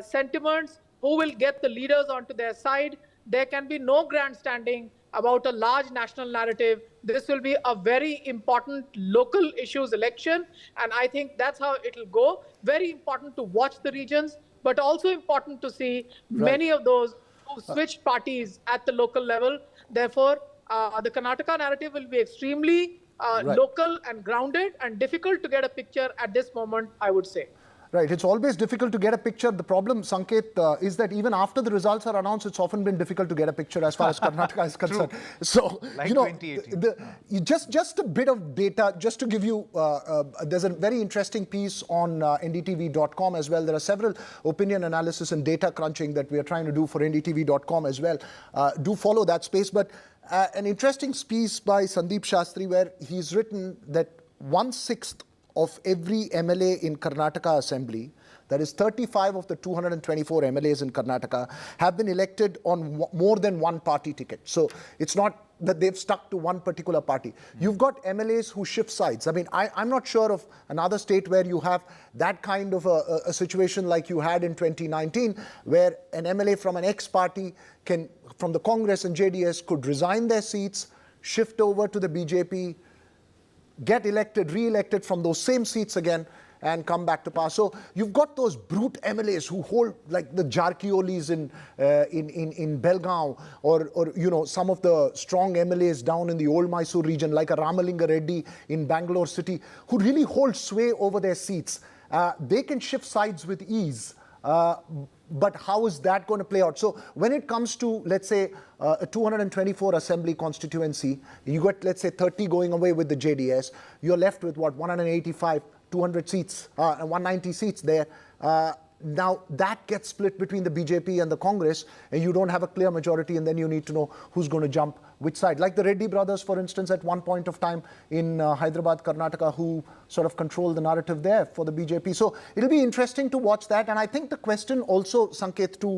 sentiments? Who will get the leaders onto their side? There can be no grandstanding about a large national narrative. This will be a very important local issues election. And I think that's how it will go. Very important to watch the regions, but also important to see many of those who switched parties at the local level. Therefore, the Karnataka narrative will be extremely local and grounded and difficult to get a picture at this moment, I would say. Right. It's always difficult to get a picture. The problem, Sanket, is that even after the results are announced, it's often been difficult to get a picture as far as Karnataka is concerned. So, like you know, 2018. just a bit of data, just to give you, there's a very interesting piece on NDTV.com as well. There are several opinion analysis and data crunching that we are trying to do for NDTV.com as well. Do follow that space. But an interesting piece by Sandeep Shastri where he's written that 1/6 of every MLA in Karnataka Assembly, that is 35 of the 224 MLAs in Karnataka, have been elected on more than one party ticket. So it's not that they've stuck to one particular party. You've got MLAs who shift sides. I mean, I'm not sure of another state where you have that kind of a situation like you had in 2019, where an MLA from an ex-party from the Congress and JDS could resign their seats, shift over to the BJP, get elected, re-elected from those same seats again, and come back to power. So you've got those brute MLAs who hold, like the Jarkiolis in Belgaum, or you know, some of the strong MLAs down in the old Mysore region, like a Ramalinga Reddy in Bangalore city, who really hold sway over their seats. They can shift sides with ease. But how is that going to play out? So when it comes to, let's say, a 224 assembly constituency, you got, let's say, 30 going away with the JDS, you're left with what, 185, 200 seats, 190 seats there. Now that gets split between the BJP and the Congress, and you don't have a clear majority, and then you need to know who's going to jump which side. Like the Reddy brothers, for instance, at one point of time in Hyderabad, Karnataka, who sort of control the narrative there for the BJP. So it'll be interesting to watch that. And I think the question also, Sanket, to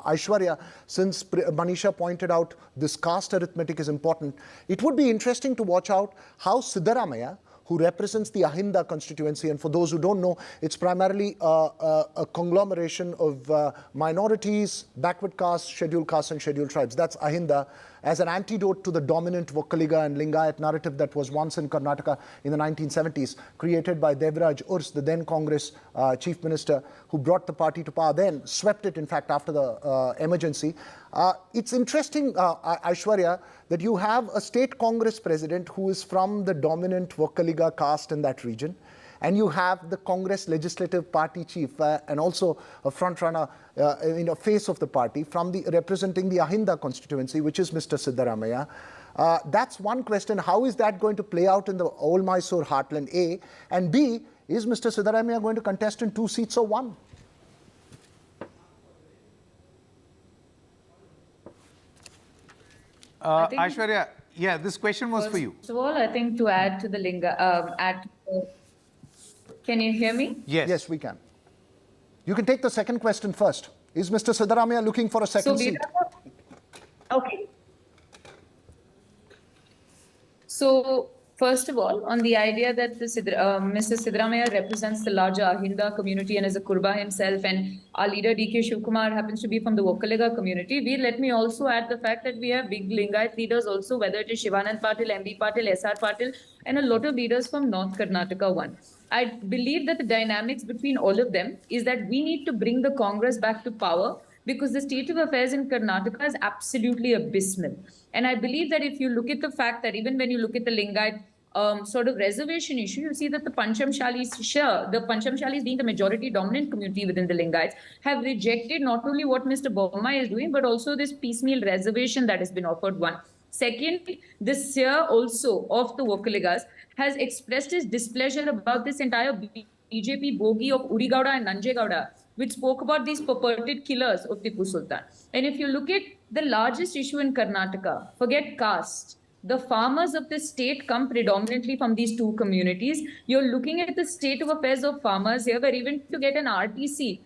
Aishwarya, since Manisha pointed out this caste arithmetic is important, it would be interesting to watch out how Siddaramaiah, who represents the Ahinda constituency, and for those who don't know, it's primarily a conglomeration of minorities, backward castes, scheduled and scheduled tribes. That's Ahinda, as an antidote to the dominant Vokkaliga and Lingayat narrative that was once in Karnataka in the 1970s, created by Devraj Urs, the then Congress chief minister, who brought the party to power, then swept it, in fact, after the emergency. It's interesting, Aishwarya, that you have a state Congress president who is from the dominant Vokkaliga caste in that region, and you have the Congress Legislative Party chief and also a front-runner, face of the party, representing the Ahinda constituency, which is Mr. Siddaramaiah. That's one question. How is that going to play out in the old Mysore heartland, A? And B, is Mr. Siddaramaiah going to contest in 2 seats or 1? Aishwarya, yeah, this question was for you. First of all, I think to add to the can you hear me? Yes. Yes, we can. You can take the second question first. Is Mr. Siddaramaiah looking for a second seat? Okay. So First of all, on the idea that Mr. Siddaramaiah represents the larger Ahinda community and is a Kurba himself, and our leader DK Shivkumar happens to be from the Vokkalega community, let me also add the fact that we have big Lingayat leaders also, whether it is Shivanand Patil, MB Patil, SR Patil, and a lot of leaders from North Karnataka one. I believe that the dynamics between all of them is that we need to bring the Congress back to power, because the state of affairs in Karnataka is absolutely abysmal. And I believe that if you look at the fact that even when you look at the Lingayat sort of reservation issue, you see that the Panchamshalis being the majority dominant community within the Lingayats, have rejected not only what Mr. Bommai is doing, but also this piecemeal reservation that has been offered, one. Second, this year also of the Vokkalegas has expressed his displeasure about this entire BJP bogie of Urigowda and Nanjegowda, which spoke about these purported killers of Tipu Sultan. And if you look at the largest issue in Karnataka, forget caste, the farmers of the state come predominantly from these two communities. You're looking at the state of affairs of farmers here, where even to get an RTC,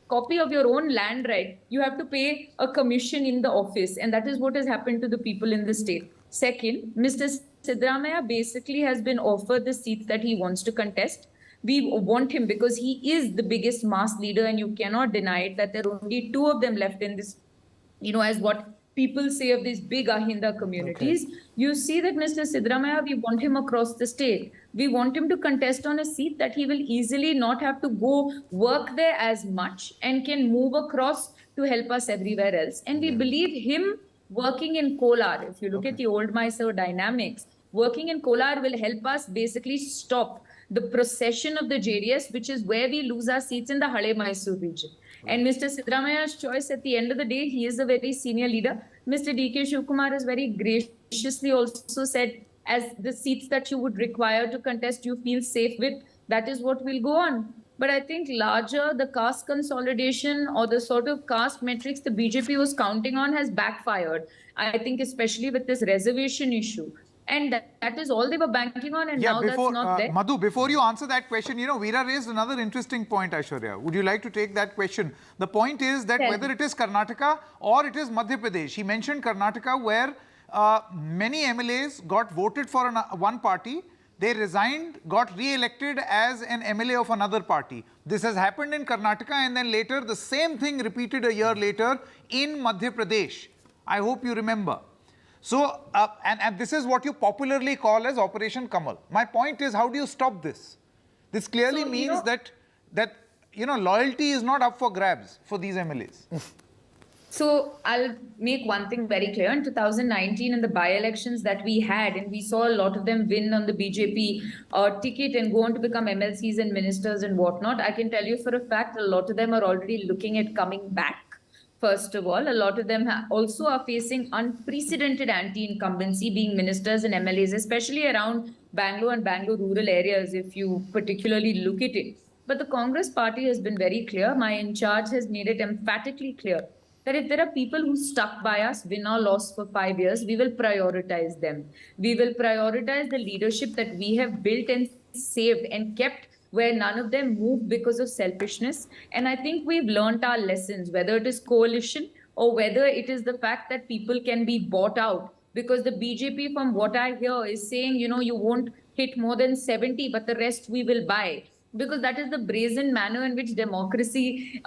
copy of your own land right, you have to pay a commission in the office. And that is what has happened to the people in the state. Second, Mr. Siddaramaiah basically has been offered the seats that he wants to contest. We want him because he is the biggest mass leader, and you cannot deny it that there are only two of them left in this, as what people say of these big Ahinda communities. Okay. You see that Mr. Siddaramaiah, we want him across the state. We want him to contest on a seat that he will easily not have to go work there as much and can move across to help us everywhere else. And we believe him working in Kolar, if you look at the old Mysore dynamics, working in Kolar will help us basically stop the procession of the JDS, which is where we lose our seats in the Hale Mysore region. And Mr. Siddaramaiah's choice, at the end of the day, he is a very senior leader. Mr. DK Shivkumar has very graciously also said, as the seats that you would require to contest, you feel safe with, that is what will go on. But I think larger, the caste consolidation or the sort of caste metrics the BJP was counting on has backfired. I think especially with this reservation issue. And that is all they were banking on, and now that's not there. Madhu, before you answer that question, Veera raised another interesting point, Aishwarya. Would you like to take that question? The point is that whether it is Karnataka or it is Madhya Pradesh, he mentioned Karnataka, where many MLAs got voted for one party, they resigned, got re-elected as an MLA of another party. This has happened in Karnataka, and then later the same thing repeated a year later in Madhya Pradesh. I hope you remember. So, and this is what you popularly call as Operation Kamal. My point is, how do you stop this? This clearly means that loyalty is not up for grabs for these MLAs. So I'll make one thing very clear. In 2019, in the by-elections that we had, and we saw a lot of them win on the BJP ticket and go on to become MLCs and ministers and whatnot, I can tell you for a fact, a lot of them are already looking at coming back. First of all, a lot of them also are facing unprecedented anti-incumbency, being ministers and MLAs, especially around Bangalore and Bangalore rural areas, if you particularly look at it. But the Congress party has been very clear. My in charge has made it emphatically clear that if there are people who stuck by us, win or loss for 5 years, we will prioritize them. We will prioritize the leadership that we have built and saved and kept, where none of them moved because of selfishness. And I think we've learned our lessons, whether it is coalition or whether it is the fact that people can be bought out. Because the BJP, from what I hear, is saying, you won't hit more than 70, but the rest we will buy. Because that is the brazen manner in which democracy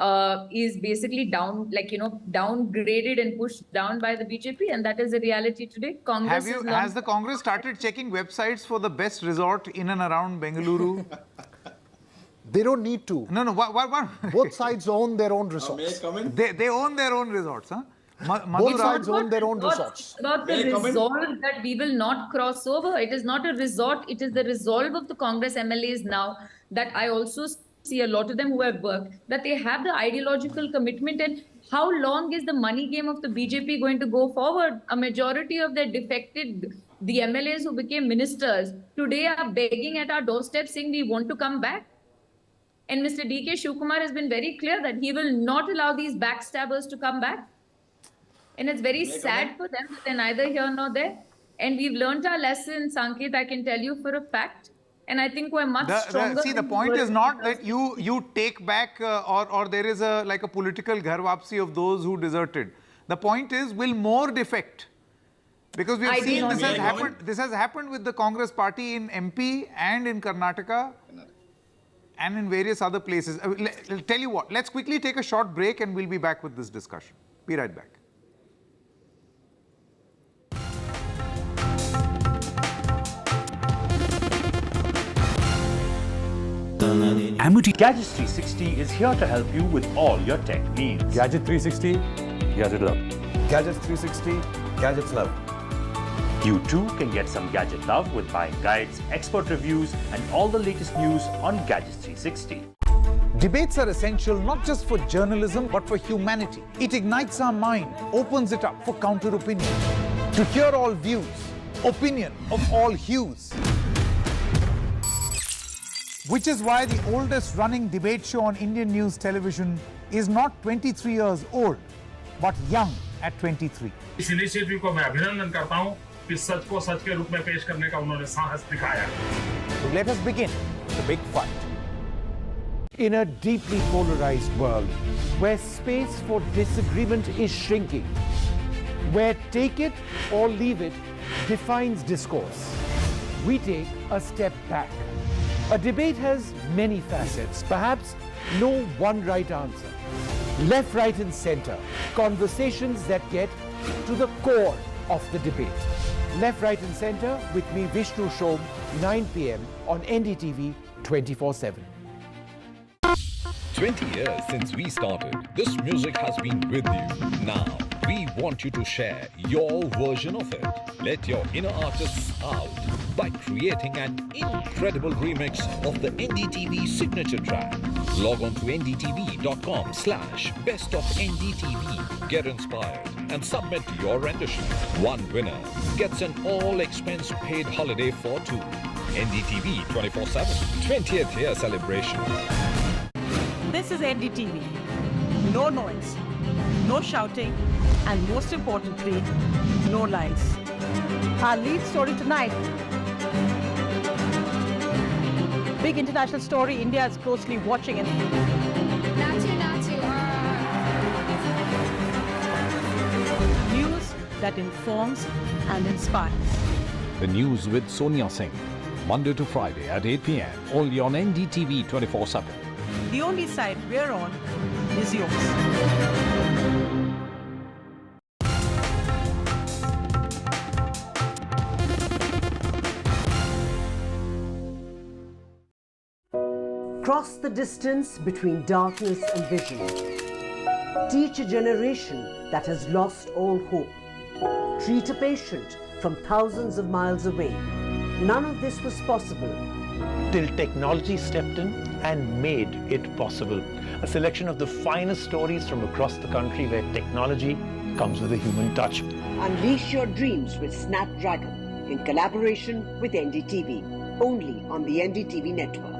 is basically downgraded and pushed down by the BJP. And that is the reality today. Congress has the Congress started checking websites for the best resort in and around Bengaluru? They don't need to. No. What? Both sides own their own resorts. They own their own resorts, huh? Both sides own their own resorts. It's about the resolve that we will not cross over. It is not a resort. It is the resolve of the Congress MLAs now that I also see a lot of them who have worked, that they have the ideological commitment. And how long is the money game of the BJP going to go forward? A majority of their defected, the MLAs who became ministers, today are begging at our doorstep saying we want to come back. And Mr. DK Shivkumar has been very clear that he will not allow these backstabbers to come back. And it's very sad for them that they're neither here nor there. And we've learned our lesson, Sanket, I can tell you for a fact. And I think we're much stronger. See, the point is not that you take back or there is a political ghar wapsi of those who deserted. The point is, will more defect? Because we have seen this has happened with the Congress party in MP and in Karnataka and in various other places. I'll tell you what, let's quickly take a short break and we'll be back with this discussion. Be right back. Gadgets 360 is here to help you with all your tech needs. Gadget 360, Gadget Love. Gadgets 360, Gadgets Love. You too can get some gadget love with buying guides, expert reviews, and all the latest news on Gadgets 360. Debates are essential not just for journalism but for humanity. It ignites our mind, opens it up for counter opinion. To hear all views, opinion of all hues. Which is why the oldest running debate show on Indian news television is not 23 years old, but young at 23. इस initiative को मैं अभिनंदन करता हूं कि सच को सच के रूप में पेश करने का उन्होंने साहस दिखाया. So let us begin the big fight. In a deeply polarized world, where space for disagreement is shrinking, where take it or leave it defines discourse, we take a step back. A debate has many facets, perhaps no one right answer. Left, right and center, conversations that get to the core of the debate. Left, right and center with me, Vishnu Shom, 9 p.m. on NDTV 24/7. 20 years since we started, this music has been with you. Now, we want you to share your version of it. Let your inner artists out by creating an incredible remix of the NDTV signature track. Log on to ndtv.com/bestofndtv. Get inspired and submit your rendition. One winner gets an all-expense paid holiday for two. NDTV 24/7 20th year celebration. This is NDTV. No noise, no shouting, and most importantly, no lies. Our lead story tonight. Big international story India is closely watching. News that informs and inspires. The news with Sonia Singh. Monday to Friday at 8 p.m. Only on NDTV 24/7. The only side we're on is yours. Cross the distance between darkness and vision. Teach a generation that has lost all hope. Treat a patient from thousands of miles away. None of this was possible till technology stepped in and made it possible. A selection of the finest stories from across the country where technology comes with a human touch. Unleash your dreams with Snapdragon in collaboration with NDTV. Only on the NDTV network.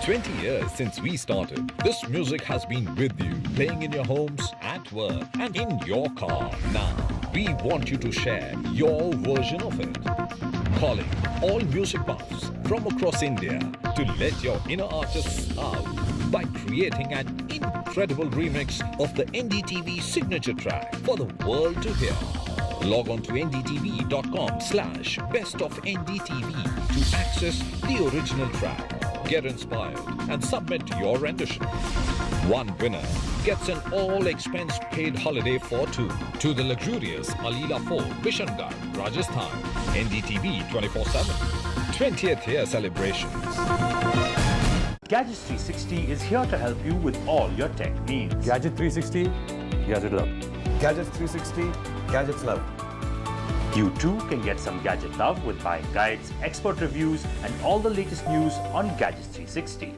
"20 years since we started, this music has been with you, playing in your homes, at work, and in your car. Now, we want you to share your version of it. Calling all music buffs from across India to let your inner artists out by creating an incredible remix of the NDTV signature track for the world to hear. Log on to ndtv.com/bestofndtv to access the original track. Get inspired and submit your rendition. One winner gets an all-expense paid holiday for two to the luxurious Alila Fort, Bishangarh, Rajasthan. NDTV 24/7 20th year celebrations. Gadgets 360 is here to help you with all your tech needs. Gadget 360, Gadget Love. Gadgets 360, Gadgets Love. You too can get some gadget love with buying guides, expert reviews, and all the latest news on Gadgets 360.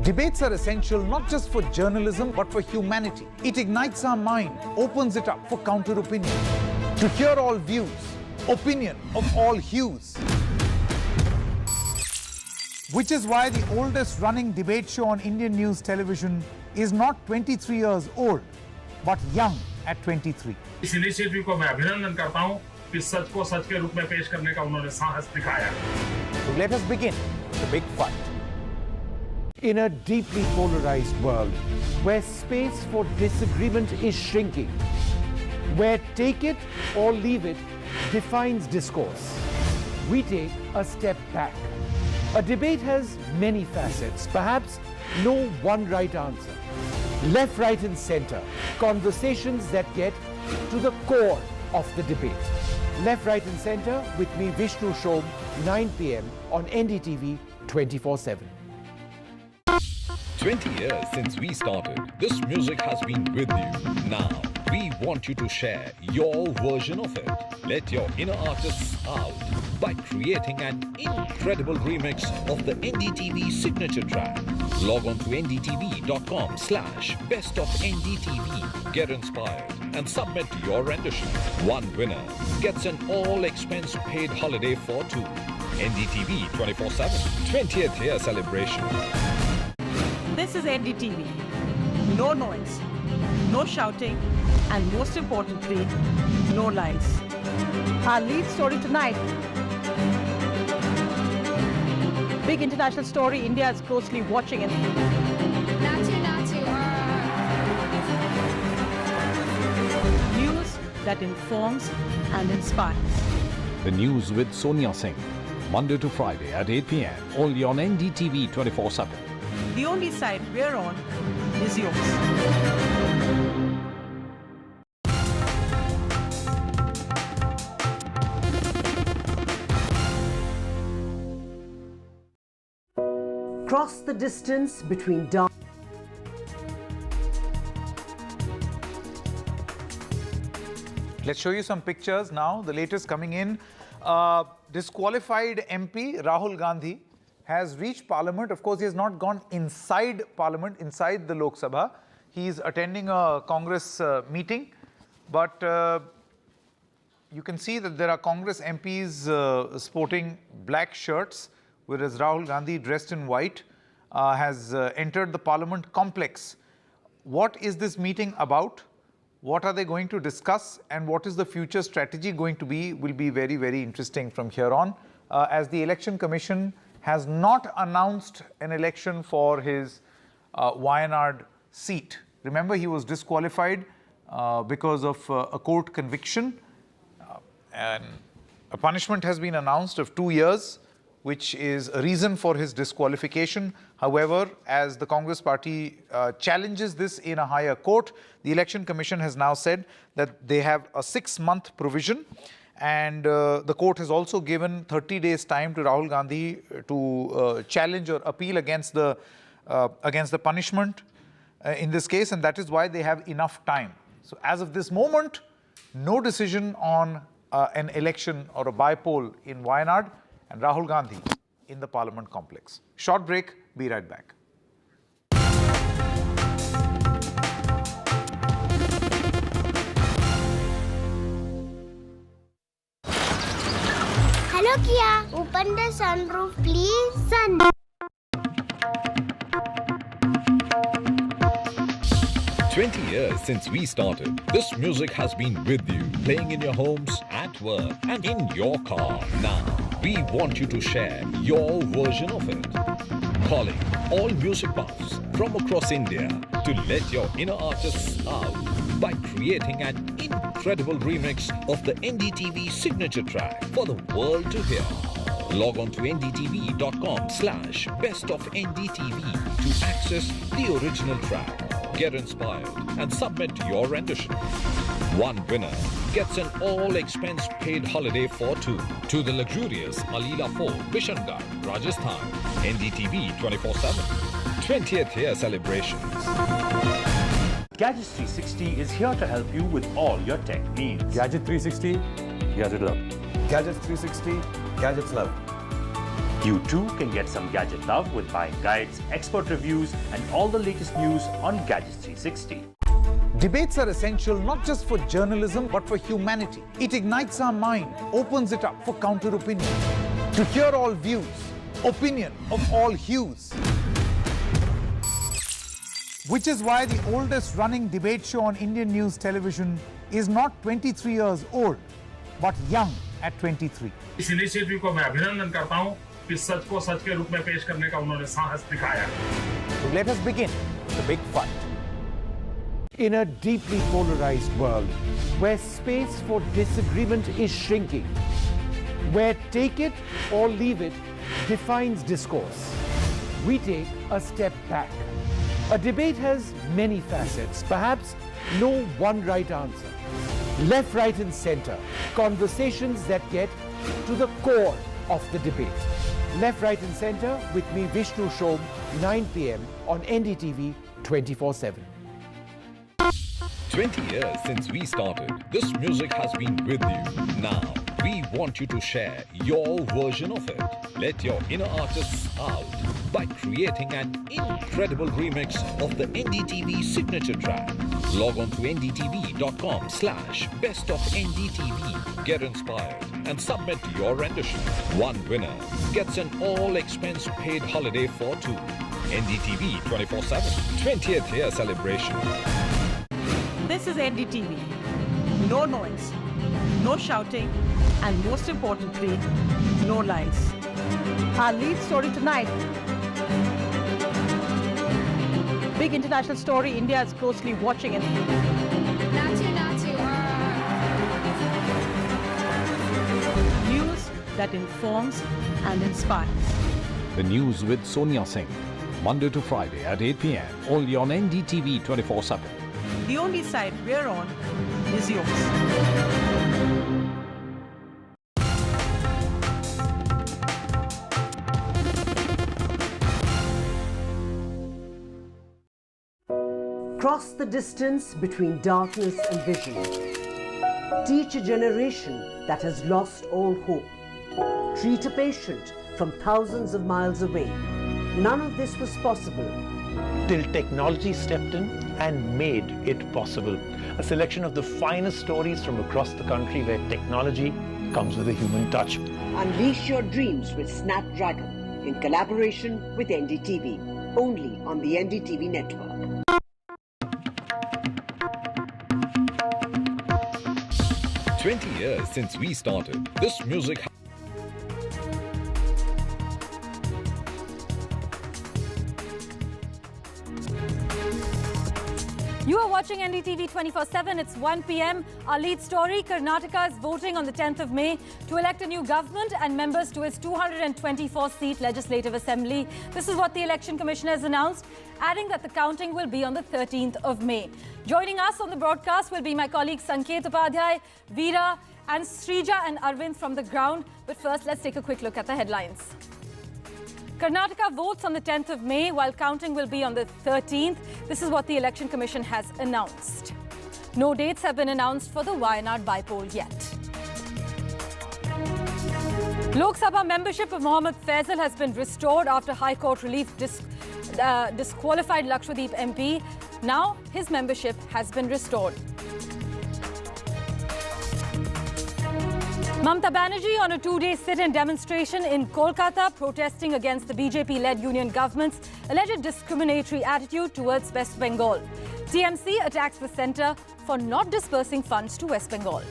Debates are essential not just for journalism but for humanity. It ignites our mind, opens it up for counter opinion. To hear all views, opinion of all hues. Which is why the oldest running debate show on Indian news television is not 23 years old, but young at 23. इस initiative को मैं अभिनंदन करता हूं कि सच को सच के रूप में पेश करने का उन्होंने साहस दिखाया. So let us begin the big fight. In a deeply polarized world, where space for disagreement is shrinking, where take it or leave it defines discourse, we take a step back. A debate has many facets, perhaps no one right answer. Left, right and center, conversations that get to the core of the debate. Left, right and center with me, Vishnu Shom, 9 p.m. on NDTV 24/7. 20 years since we started, this music has been with you. Now, we want you to share your version of it. Let your inner artists out by creating an incredible remix of the NDTV signature track. Log on to ndtv.com/bestofndtv. Get inspired and submit your rendition. One winner gets an all-expense paid holiday for two. NDTV 24/7 20th year celebration. This is NDTV. No noise, no shouting, and most importantly, no lies. Our lead story tonight. Big international story. India is closely watching it. News that informs and inspires. The News with Sonia Singh, Monday to Friday at 8 p.m. only on NDTV 24/7. The only side we're on is yours. Cross the distance between dark. Let's show you some pictures now. The latest coming in. Disqualified MP Rahul Gandhi has reached Parliament. Of course, he has not gone inside Parliament, inside the Lok Sabha. He is attending a Congress meeting. But you can see that there are Congress MPs sporting black shirts, whereas Rahul Gandhi, dressed in white, has entered the Parliament complex. What is this meeting about? What are they going to discuss? And what is the future strategy going to be? Will be very, very interesting from here on. As the Election Commission has not announced an election for his Wayanad seat. Remember, he was disqualified because of a court conviction. And a punishment has been announced of 2 years, which is a reason for his disqualification. However, as the Congress party challenges this in a higher court, the Election Commission has now said that they have a 6-month provision. And the court has also given 30 days time to Rahul Gandhi to challenge or appeal against the punishment in this case, and that is why they have enough time. So as of this moment, no decision on an election or a by-poll in Wayanad, and Rahul Gandhi in the Parliament complex. Short break, be right back. Hello Kia, open the sunroof please. Sun. "20 years since we started, this music has been with you, playing in your homes, at work, and in your car. Now, we want you to share your version of it. Calling all music buffs from across India to let your inner artists out by creating an incredible remix of the NDTV signature track for the world to hear. Log on to ndtv.com/bestofndtv to access the original track. Get inspired and submit your rendition. One winner gets an all-expense paid holiday for two to the luxurious Alila Fort, Bishangarh, Rajasthan. NDTV 24/7 20th year celebrations. Gadgets 360 is here to help you with all your tech needs. Gadget 360, Gadget Love. Gadgets 360, Gadgets Love. You too can get some gadget love with buying guides, expert reviews, and all the latest news on Gadgets 360. Debates are essential not just for journalism but for humanity. It ignites our mind, opens it up for counter-opinion. To hear all views, opinion of all hues. Which is why the oldest running debate show on Indian news television is not 23 years old, but young at 23. इस initiative को मैं अभिनंदन करता हूं कि सच को सच के रूप में पेश करने का उन्होंने साहस दिखाया। Let us begin the big fight. In a deeply polarized world where space for disagreement is shrinking, where take it or leave it defines discourse, we take a step back. A debate has many facets, perhaps no one right answer. Left, right and center, conversations that get to the core of the debate. Left, right and center with me, Vishnu Shom, 9 p.m. on NDTV 24/7. 20 years since we started, this music has been with you. Now, we want you to share your version of it. Let your inner artists out by creating an incredible remix of the NDTV signature track. Log on to ndtv.com/bestofndtv. Get inspired and submit your rendition. One winner gets an all-expense paid holiday for two. NDTV 24/7 20th year celebration. This is NDTV. No noise, no shouting, and most importantly, no lies. Our lead story tonight. Big international story. India is closely watching it. News that informs and inspires. The news with Sonia Singh. Monday to Friday at 8 p.m. only on NDTV 24/7. The only side we're on is yours. Cross the distance between darkness and vision. Teach a generation that has lost all hope. Treat a patient from thousands of miles away. None of this was possible till technology stepped in and made it possible. A selection of the finest stories from across the country where technology comes with a human touch. Unleash your dreams with Snapdragon in collaboration with NDTV. Only on the NDTV network. 20 years since we started, this music. You are watching NDTV 24/7. It's 1 p.m. Our lead story, Karnataka is voting on the 10th of May to elect a new government and members to its 224-seat Legislative Assembly. This is what the Election Commissioner has announced, adding that the counting will be on the 13th of May. Joining us on the broadcast will be my colleagues Sanket Upadhyay, Veera and Srija and Arvind from the ground. But first, let's take a quick look at the headlines. Karnataka votes on the 10th of May, while counting will be on the 13th. This is what the Election Commission has announced. No dates have been announced for the Wayanad by-poll yet. Lok Sabha membership of Mohammad Faisal has been restored after High Court relief disqualified Lakshadweep MP. Now his membership has been restored. Mamata Banerjee on a two-day sit-in demonstration in Kolkata protesting against the BJP-led union government's alleged discriminatory attitude towards West Bengal. TMC attacks the centre for not dispersing funds to West Bengal.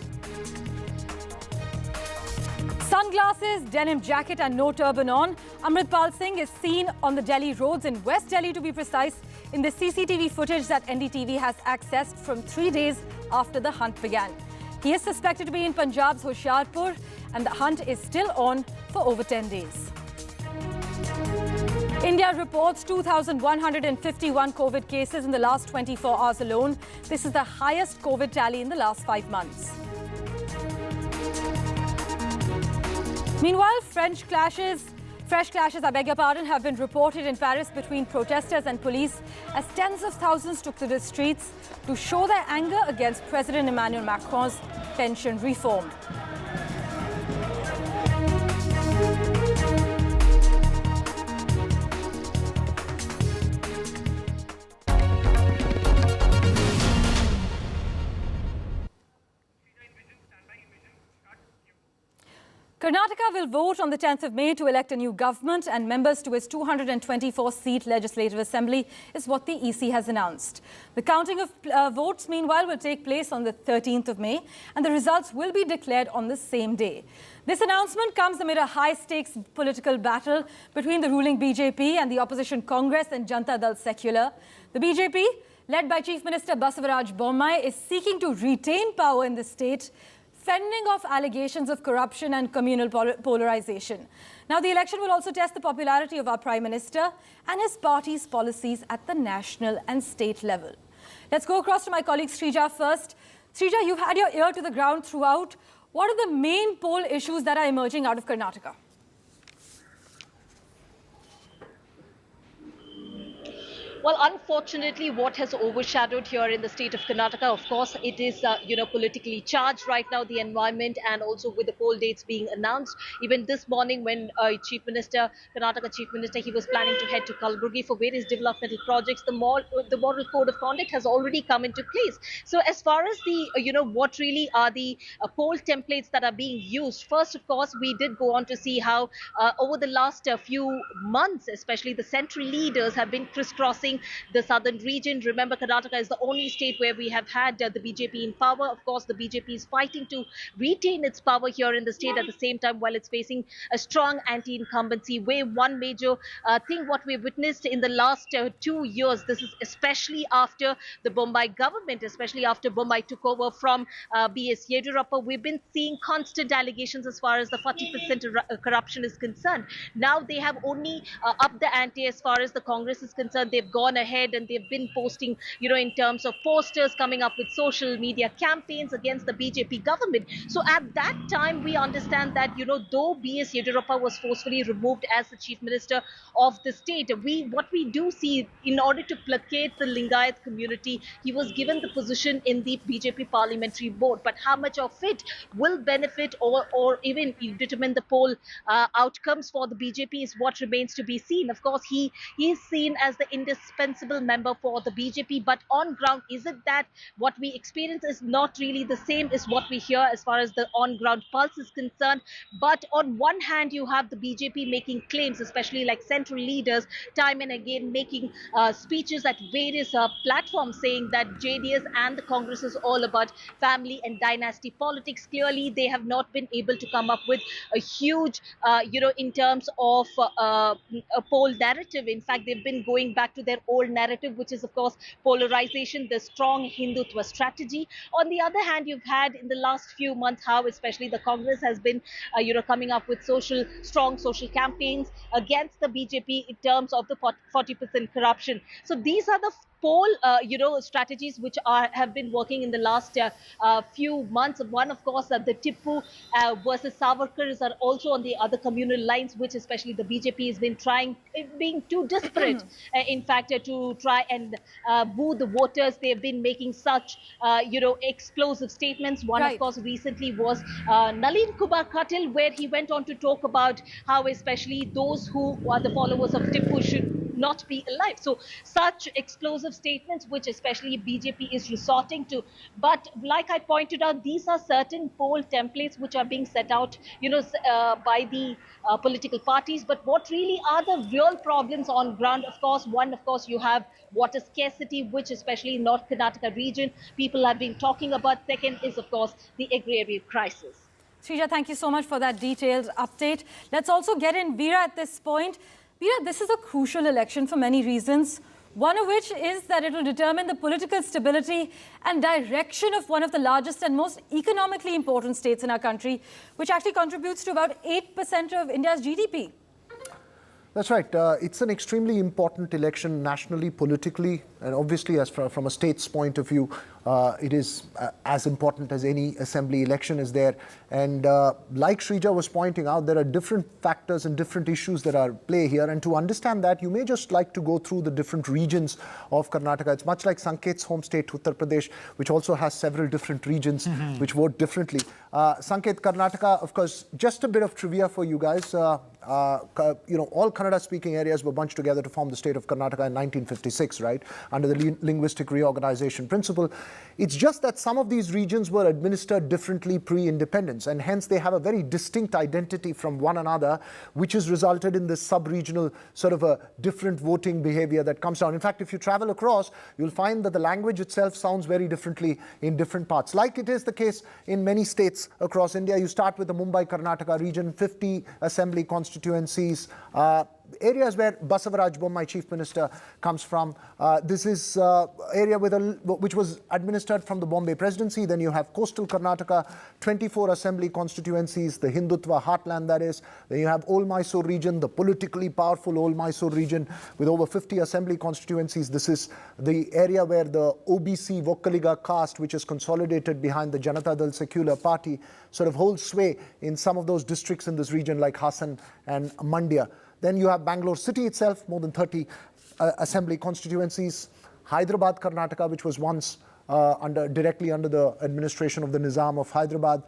Sunglasses, denim jacket and no turban on, Amritpal Singh is seen on the Delhi roads in West Delhi, to be precise, in the CCTV footage that NDTV has accessed from 3 days after the hunt began. He is suspected to be in Punjab's Hoshiarpur, and the hunt is still on for over 10 days. India reports 2,151 COVID cases in the last 24 hours alone. This is the highest COVID tally in the last 5 months. Meanwhile, fresh clashes, have been reported in Paris between protesters and police as tens of thousands took to the streets to show their anger against President Emmanuel Macron's pension reform. Karnataka will vote on the 10th of May to elect a new government and members to its 224-seat Legislative Assembly is what the EC has announced. The counting of votes, meanwhile, will take place on the 13th of May and the results will be declared on the same day. This announcement comes amid a high-stakes political battle between the ruling BJP and the opposition Congress and Janata Dal Secular. The BJP, led by Chief Minister Basavaraj Bommai, is seeking to retain power in the state, fending off allegations of corruption and communal polarization. Now, the election will also test the popularity of our Prime Minister and his party's policies at the national and state level. Let's go across to my colleague Srija first. Srija, you've had your ear to the ground throughout. What are the main poll issues that are emerging out of Karnataka? Well, unfortunately, what has overshadowed here in the state of Karnataka, of course, it is, politically charged right now, the environment, and also with the poll dates being announced. Even this morning when Karnataka Chief Minister, he was planning to head to Kalburgi for various developmental projects, the model code of conduct has already come into place. So as far as the, what really are the poll templates that are being used, first, of course, we did go on to see how over the last few months, especially the central leaders have been crisscrossing the southern region. Remember, Karnataka is the only state where we have had the BJP in power. Of course, the BJP is fighting to retain its power here in the state at the same time while it's facing a strong anti-incumbency wave. One major thing what we've witnessed in the last 2 years, this is especially after the Bombay government, especially after Bombay took over from B.S. Yedurappa, we've been seeing constant allegations as far as the 40% corruption is concerned. Now they have only upped the ante as far as the Congress is concerned. They've gone ahead and they've been posting, in terms of posters, coming up with social media campaigns against the BJP government. So at that time, we understand that, though B.S. Yedurappa was forcefully removed as the chief minister of the state, what we do see, in order to placate the Lingayat community, he was given the position in the BJP parliamentary board. But how much of it will benefit or even determine the poll outcomes for the BJP is what remains to be seen. Of course, he is seen as the indispensable member for the BJP, but on ground, is it that what we experience is not really the same as what we hear as far as the on-ground pulse is concerned? But on one hand, you have the BJP making claims, especially like central leaders, time and again making speeches at various platforms saying that JDS and the Congress is all about family and dynasty politics. Clearly, they have not been able to come up with a huge, in terms of a poll narrative. In fact, they've been going back to their old narrative, which is, of course, polarization, the strong Hindutva strategy. On the other hand, you've had in the last few months how especially the Congress has been, coming up with strong social campaigns against the BJP in terms of the 40% corruption. So these are the poll, strategies which have been working in the last few months. One, of course, the Tippu versus Savarkar are also on the other communal lines, which especially the BJP has been trying, being too desperate, in fact, to try and woo the voters. They have been making such, explosive statements. One, of course, recently was Nalin Kumar Katil, where he went on to talk about how especially those who are the followers of Tippu should not be alive. So such explosive statements, which especially BJP is resorting to. But like I pointed out, these are certain poll templates which are being set out, by the political parties. But what really are the real problems on ground? Of course, one, you have water scarcity, which especially in North Karnataka region, people have been talking about. Second is, of course, the agrarian crisis. Srija, thank you so much for that detailed update. Let's also get in Veera at this point. Veera, this is a crucial election for many reasons, one of which is that it will determine the political stability and direction of one of the largest and most economically important states in our country, which actually contributes to about 8% of India's GDP. That's right. It's an extremely important election nationally, politically, and obviously as from a state's point of view, it is as important as any assembly election is there. And like Srija was pointing out, there are different factors and different issues that are at play here. And to understand that, you may just like to go through the different regions of Karnataka. It's much like Sanket's home state, Uttar Pradesh, which also has several different regions which vote differently. Sanket, Karnataka, of course, just a bit of trivia for you guys. All Kannada-speaking areas were bunched together to form the state of Karnataka in 1956, right? Under the linguistic reorganization principle. It's just that some of these regions were administered differently pre-independence, and hence they have a very distinct identity from one another, which has resulted in this sub-regional sort of a different voting behavior that comes down. In fact, if you travel across, you'll find that the language itself sounds very differently in different parts. Like it is the case in many states across India. You start with the Mumbai-Karnataka region, 50 assembly constituencies, areas where Basavaraj Bommai, Chief Minister, comes from. This is area which was administered from the Bombay Presidency. Then you have coastal Karnataka, 24 assembly constituencies, the Hindutva heartland that is. Then you have Old Mysore region, the politically powerful Old Mysore region with over 50 assembly constituencies. This is the area where the OBC Vokkaliga caste, which is consolidated behind the Janata Dal Secular Party, sort of holds sway in some of those districts in this region like Hassan and Mandya. Then you have Bangalore city itself, more than 30 assembly constituencies. Hyderabad, Karnataka, which was once directly under the administration of the Nizam of Hyderabad.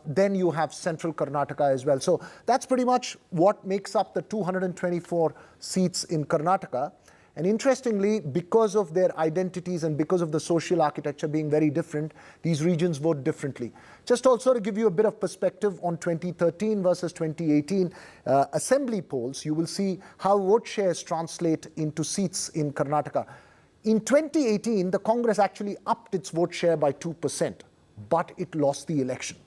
Then you have central Karnataka as well. So that's pretty much what makes up the 224 seats in Karnataka. And interestingly, because of their identities and because of the social architecture being very different, these regions vote differently. Just also to give you a bit of perspective on 2013 versus 2018 assembly polls, you will see how vote shares translate into seats in Karnataka. In 2018, the Congress actually upped its vote share by 2%, but it lost the election.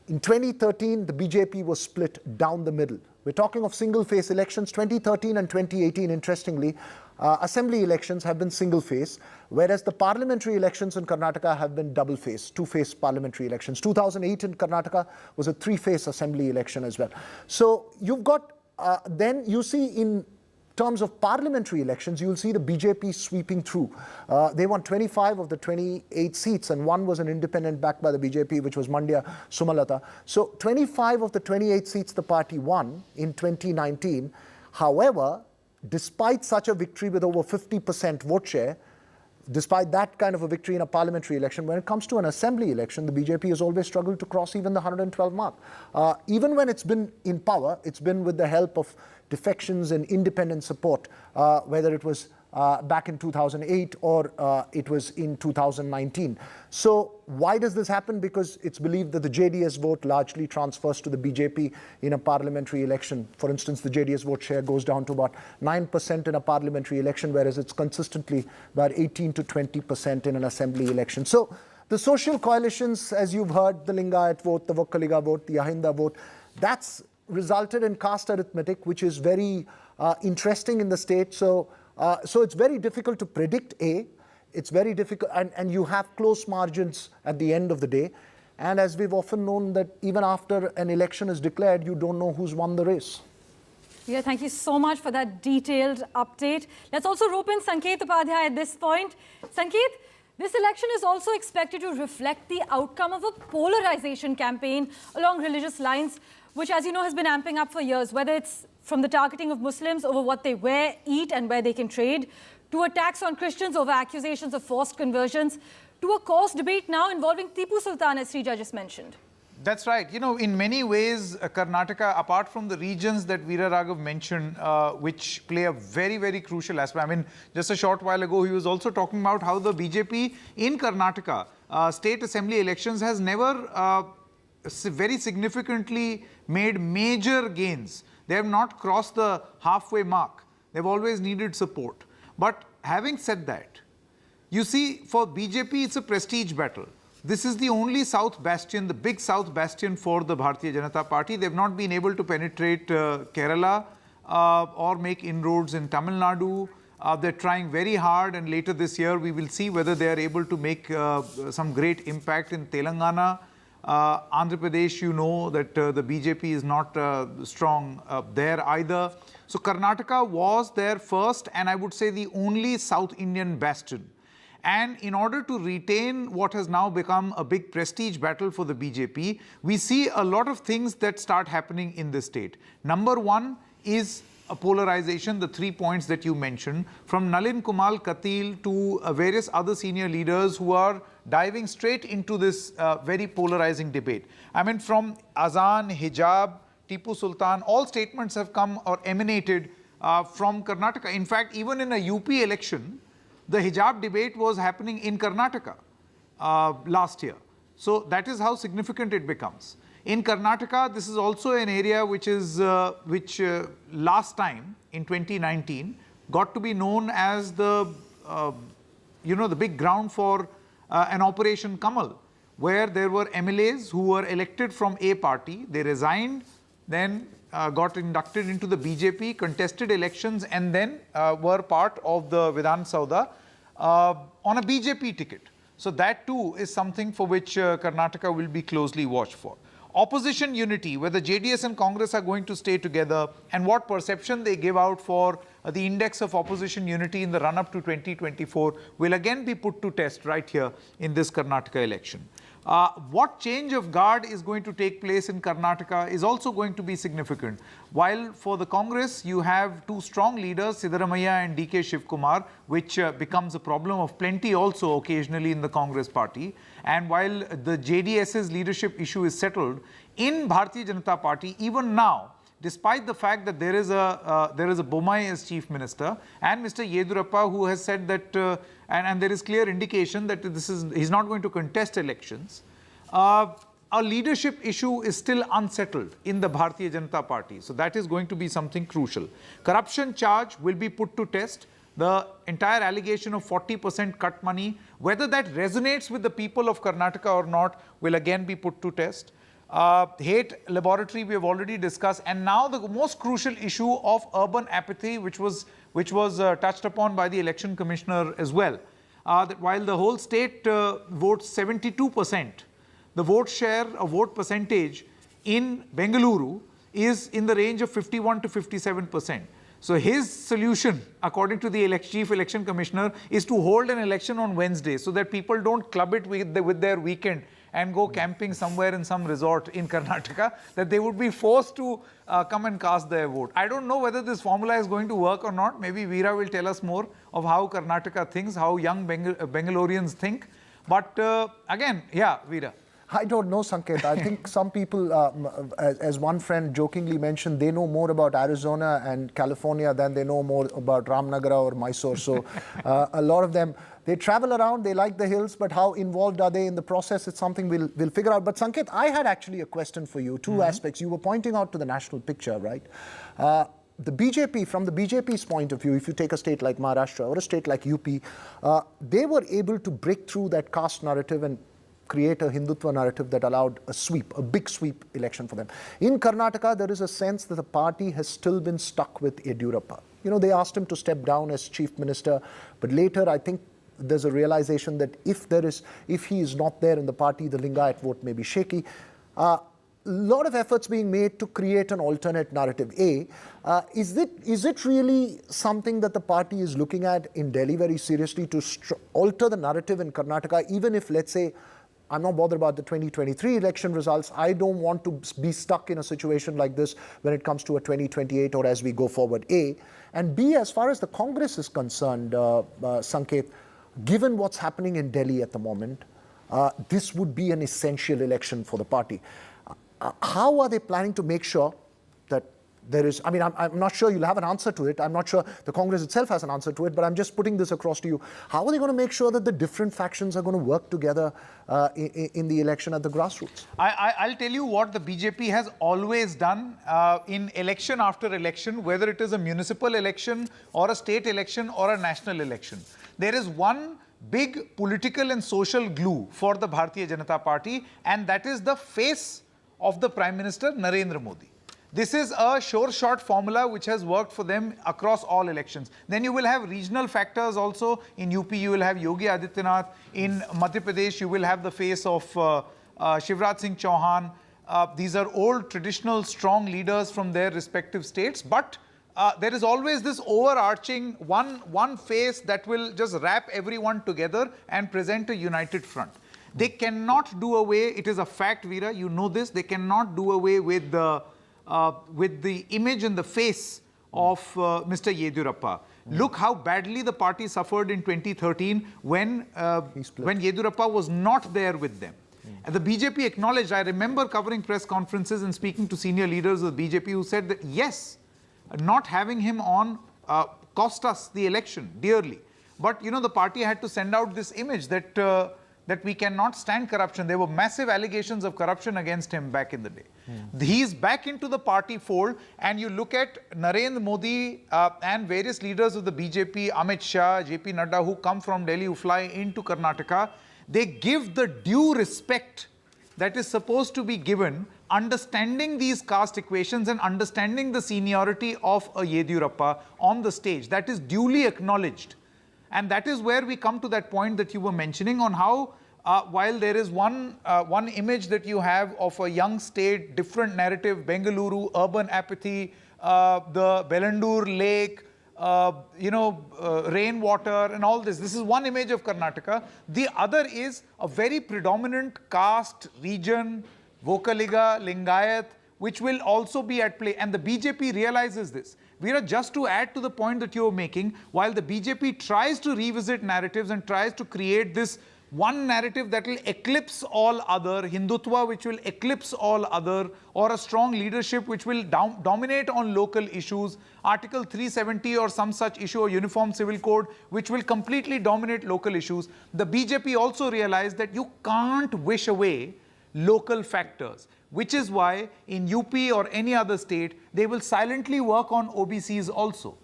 In 2013, the BJP was split down the middle. We're talking of single-phase elections. 2013 and 2018, interestingly, assembly elections have been single-phase, whereas the parliamentary elections in Karnataka have been double-phase, two-phase parliamentary elections. 2008 in Karnataka was a three-phase assembly election as well. So you've got, then you see in terms of parliamentary elections, you'll see the BJP sweeping through. They won 25 of the 28 seats, and one was an independent backed by the BJP, which was Mandya Sumalata. So 25 of the 28 seats the party won in 2019. However, despite such a victory with over 50% vote share, despite that kind of a victory in a parliamentary election, when it comes to an assembly election, the BJP has always struggled to cross even the 112 mark. Even when it's been in power, it's been with the help of defections and independent support, whether it was back in 2008 or it was in 2019. So why does this happen? Because it's believed that the JDS vote largely transfers to the BJP in a parliamentary election. For instance, the JDS vote share goes down to about 9% in a parliamentary election, whereas it's consistently about 18 to 20% in an assembly election. So the social coalitions, as you've heard, the Lingayat vote, the Vokkaliga vote, the Ahinda vote, that's resulted in caste arithmetic, which is very interesting in the state. So it's very difficult to predict, it's very difficult, and you have close margins at the end of the day. And as we've often known that even after an election is declared, you don't know who's won the race. Yeah, thank you so much for that detailed update. Let's also rope in Sanket Upadhyay at this point. Sanket, this election is also expected to reflect the outcome of a polarization campaign along religious lines, which, as you know, has been amping up for years, whether it's from the targeting of Muslims over what they wear, eat, and where they can trade, to attacks on Christians over accusations of forced conversions, to a coarse debate now involving Tipu Sultan, as Srija just mentioned. That's right. You know, in many ways, Karnataka, apart from the regions that Veera Raghav mentioned, which play a very, very crucial aspect. I mean, just a short while ago, he was also talking about how the BJP in Karnataka, state assembly elections, has never very significantly made major gains. They have not crossed the halfway mark. They've always needed support. But having said that, you see, for BJP, it's a prestige battle. This is the only South bastion, the big South bastion for the Bharatiya Janata Party. They've not been able to penetrate Kerala or make inroads in Tamil Nadu. They're trying very hard, and later this year we will see whether they are able to make some great impact in Telangana. Andhra Pradesh, you know that the BJP is not strong there either. So Karnataka was their first and I would say the only South Indian bastion. And in order to retain what has now become a big prestige battle for the BJP, we see a lot of things that start happening in the state. Number one is a polarization, the 3 points that you mentioned, from Nalin Kumar Katil to various other senior leaders who are diving straight into this very polarizing debate. I mean, from Azan, Hijab, Tipu Sultan, all statements have come or emanated from Karnataka. In fact, even in a UP election, the hijab debate was happening in Karnataka last year. So that is how significant it becomes. In Karnataka, this is also an area which is last time in 2019 got to be known as the the big ground for an Operation Kamal, where there were MLAs who were elected from a party. They resigned, then got inducted into the BJP, contested elections, and then were part of the Vidhan Saudha on a BJP ticket. So that too is something for which Karnataka will be closely watched for. Opposition unity, whether JDS and Congress are going to stay together, and what perception they give out for the index of opposition unity in the run-up to 2024 will again be put to test right here in this Karnataka election. What change of guard is going to take place in Karnataka is also going to be significant. While for the Congress, you have two strong leaders, Siddaramaiah and DK Shiv Kumar, which becomes a problem of plenty also occasionally in the Congress party. And while the JDS's leadership issue is settled, in Bharatiya Janata Party, even now, despite the fact that there is a Bommai as Chief Minister and Mr. Yedurappa, who has said that, and there is clear indication that he's not going to contest elections, a leadership issue is still unsettled in the Bharatiya Janata Party. So that is going to be something crucial. Corruption charge will be put to test. The entire allegation of 40% cut money, whether that resonates with the people of Karnataka or not, will again be put to test. Hate laboratory we have already discussed, and now the most crucial issue of urban apathy, which was touched upon by the Election Commissioner as well. That while the whole state votes 72%, the vote share or vote percentage in Bengaluru is in the range of 51 to 57%. So his solution, according to the Chief Election Commissioner, is to hold an election on Wednesday so that people don't club it with their weekend and go camping somewhere in some resort in Karnataka, that they would be forced to come and cast their vote. I don't know whether this formula is going to work or not. Maybe Veera will tell us more of how Karnataka thinks, how young Bengalurians think. But again, yeah, Veera. I don't know, Sanket. I think some people, as one friend jokingly mentioned, they know more about Arizona and California than they know more about Ramnagara or Mysore. So a lot of them, they travel around, they like the hills, but how involved are they in the process? It's something we'll figure out. But Sanket, I had actually a question for you. Two aspects. You were pointing out to the national picture, right? The BJP, from the BJP's point of view, if you take a state like Maharashtra or a state like UP, they were able to break through that caste narrative and create a Hindutva narrative that allowed a sweep, a big sweep election for them. In Karnataka, there is a sense that the party has still been stuck with Yedurappa. You know, they asked him to step down as chief minister, but later I think there's a realization that if he is not there in the party, the Lingayat vote may be shaky. Lot of efforts being made to create an alternate narrative. Is it really something that the party is looking at in Delhi very seriously to alter the narrative in Karnataka, even if, let's say, I'm not bothered about the 2023 election results. I don't want to be stuck in a situation like this when it comes to a 2028 or as we go forward, A. And B, as far as the Congress is concerned, Sanket, given what's happening in Delhi at the moment, this would be an essential election for the party. How are they planning to make sure that there is, I mean, I'm not sure you'll have an answer to it. I'm not sure the Congress itself has an answer to it, but I'm just putting this across to you. How are they going to make sure that the different factions are going to work together in the election at the grassroots? I'll tell you what the BJP has always done in election after election, whether it is a municipal election or a state election or a national election. There is one big political and social glue for the Bharatiya Janata Party, and that is the face of the Prime Minister Narendra Modi. This is a sure-shot formula which has worked for them across all elections. Then you will have regional factors also. In UP, you will have Yogi Adityanath. In Madhya Pradesh, you will have the face of Shivraj Singh Chauhan. These are old, traditional, strong leaders from their respective states. But there is always this overarching one face that will just wrap everyone together and present a united front. They cannot do away, it is a fact, Veera, you know this, they cannot do away with the image and the face of Mr. Yedurappa. Look how badly the party suffered in 2013 when Yedurappa was not there with them. And the BJP acknowledged, I remember covering press conferences and speaking to senior leaders of the BJP who said that yes, not having him on cost us the election dearly. But, you know, the party had to send out this image that, that we cannot stand corruption. There were massive allegations of corruption against him back in the day. He's back into the party fold, and you look at Narendra Modi and various leaders of the BJP, Amit Shah, JP Nadda, who come from Delhi, who fly into Karnataka, they give the due respect that is supposed to be given, understanding these caste equations and understanding the seniority of a Yediyurappa on the stage. That is duly acknowledged. And that is where we come to that point that you were mentioning on how, while there is one image that you have of a young state, different narrative, Bengaluru, urban apathy, the Bellandur Lake, rainwater and all this. This is one image of Karnataka. The other is a very predominant caste region, Vokaliga, Lingayat, which will also be at play. And the BJP realizes this. Veera, just to add to the point that you are making, while the BJP tries to revisit narratives and tries to create this one narrative that will eclipse all other, Hindutva which will eclipse all other, or a strong leadership which will dominate on local issues, Article 370 or some such issue, or Uniform Civil Code, which will completely dominate local issues. The BJP also realized that you can't wish away local factors, which is why in UP or any other state, they will silently work on OBCs also.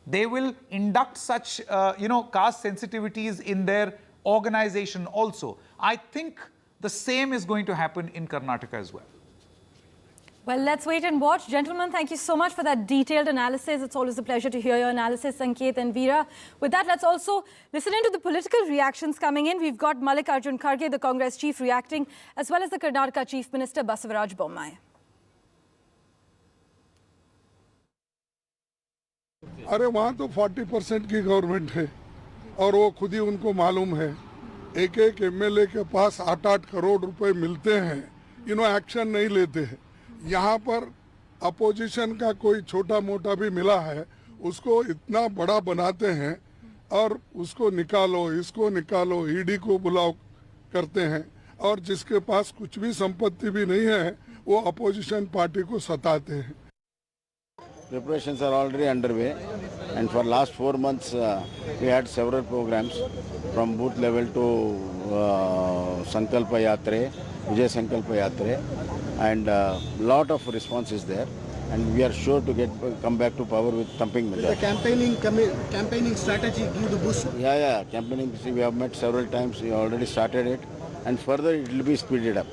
They will induct such, caste sensitivities in their organization also. I think the same is going to happen in Karnataka as well. Well, let's wait and watch. Gentlemen, thank you so much for that detailed analysis. It's always a pleasure to hear your analysis, Sanket and Veera. With that, let's also listen into the political reactions coming in. We've got Mallikarjun Kharge, the Congress chief, reacting, as well as the Karnataka Chief Minister, Basavaraj Bommai. अरे वहाँ तो 40% की government है और वो खुद ही उनको मालूम है एक एक एमएलए के पास 8-8 करोड़ रुपए मिलते हैं एक्शन नहीं लेते हैं यहाँ पर अपोजिशन का कोई छोटा मोटा भी मिला है उसको इतना बड़ा बनाते हैं और उसको निकालो इसको निकालो ईडी को बुलाओ करते हैं और जिसके पास कुछ भी संपत्ति भी नहीं है वो अपोजिशन पार्टी को सताते हैं Preparations are already underway, and for last 4 months we had several programs from booth level to Sankalpa Yatre, Vijay Sankalpa Yatre, and lot of response is there, and we are sure to come back to power with thumping majority. The campaigning strategy give the boost? Yeah, campaigning. We have met several times. We already started it, and further it will be speeded up.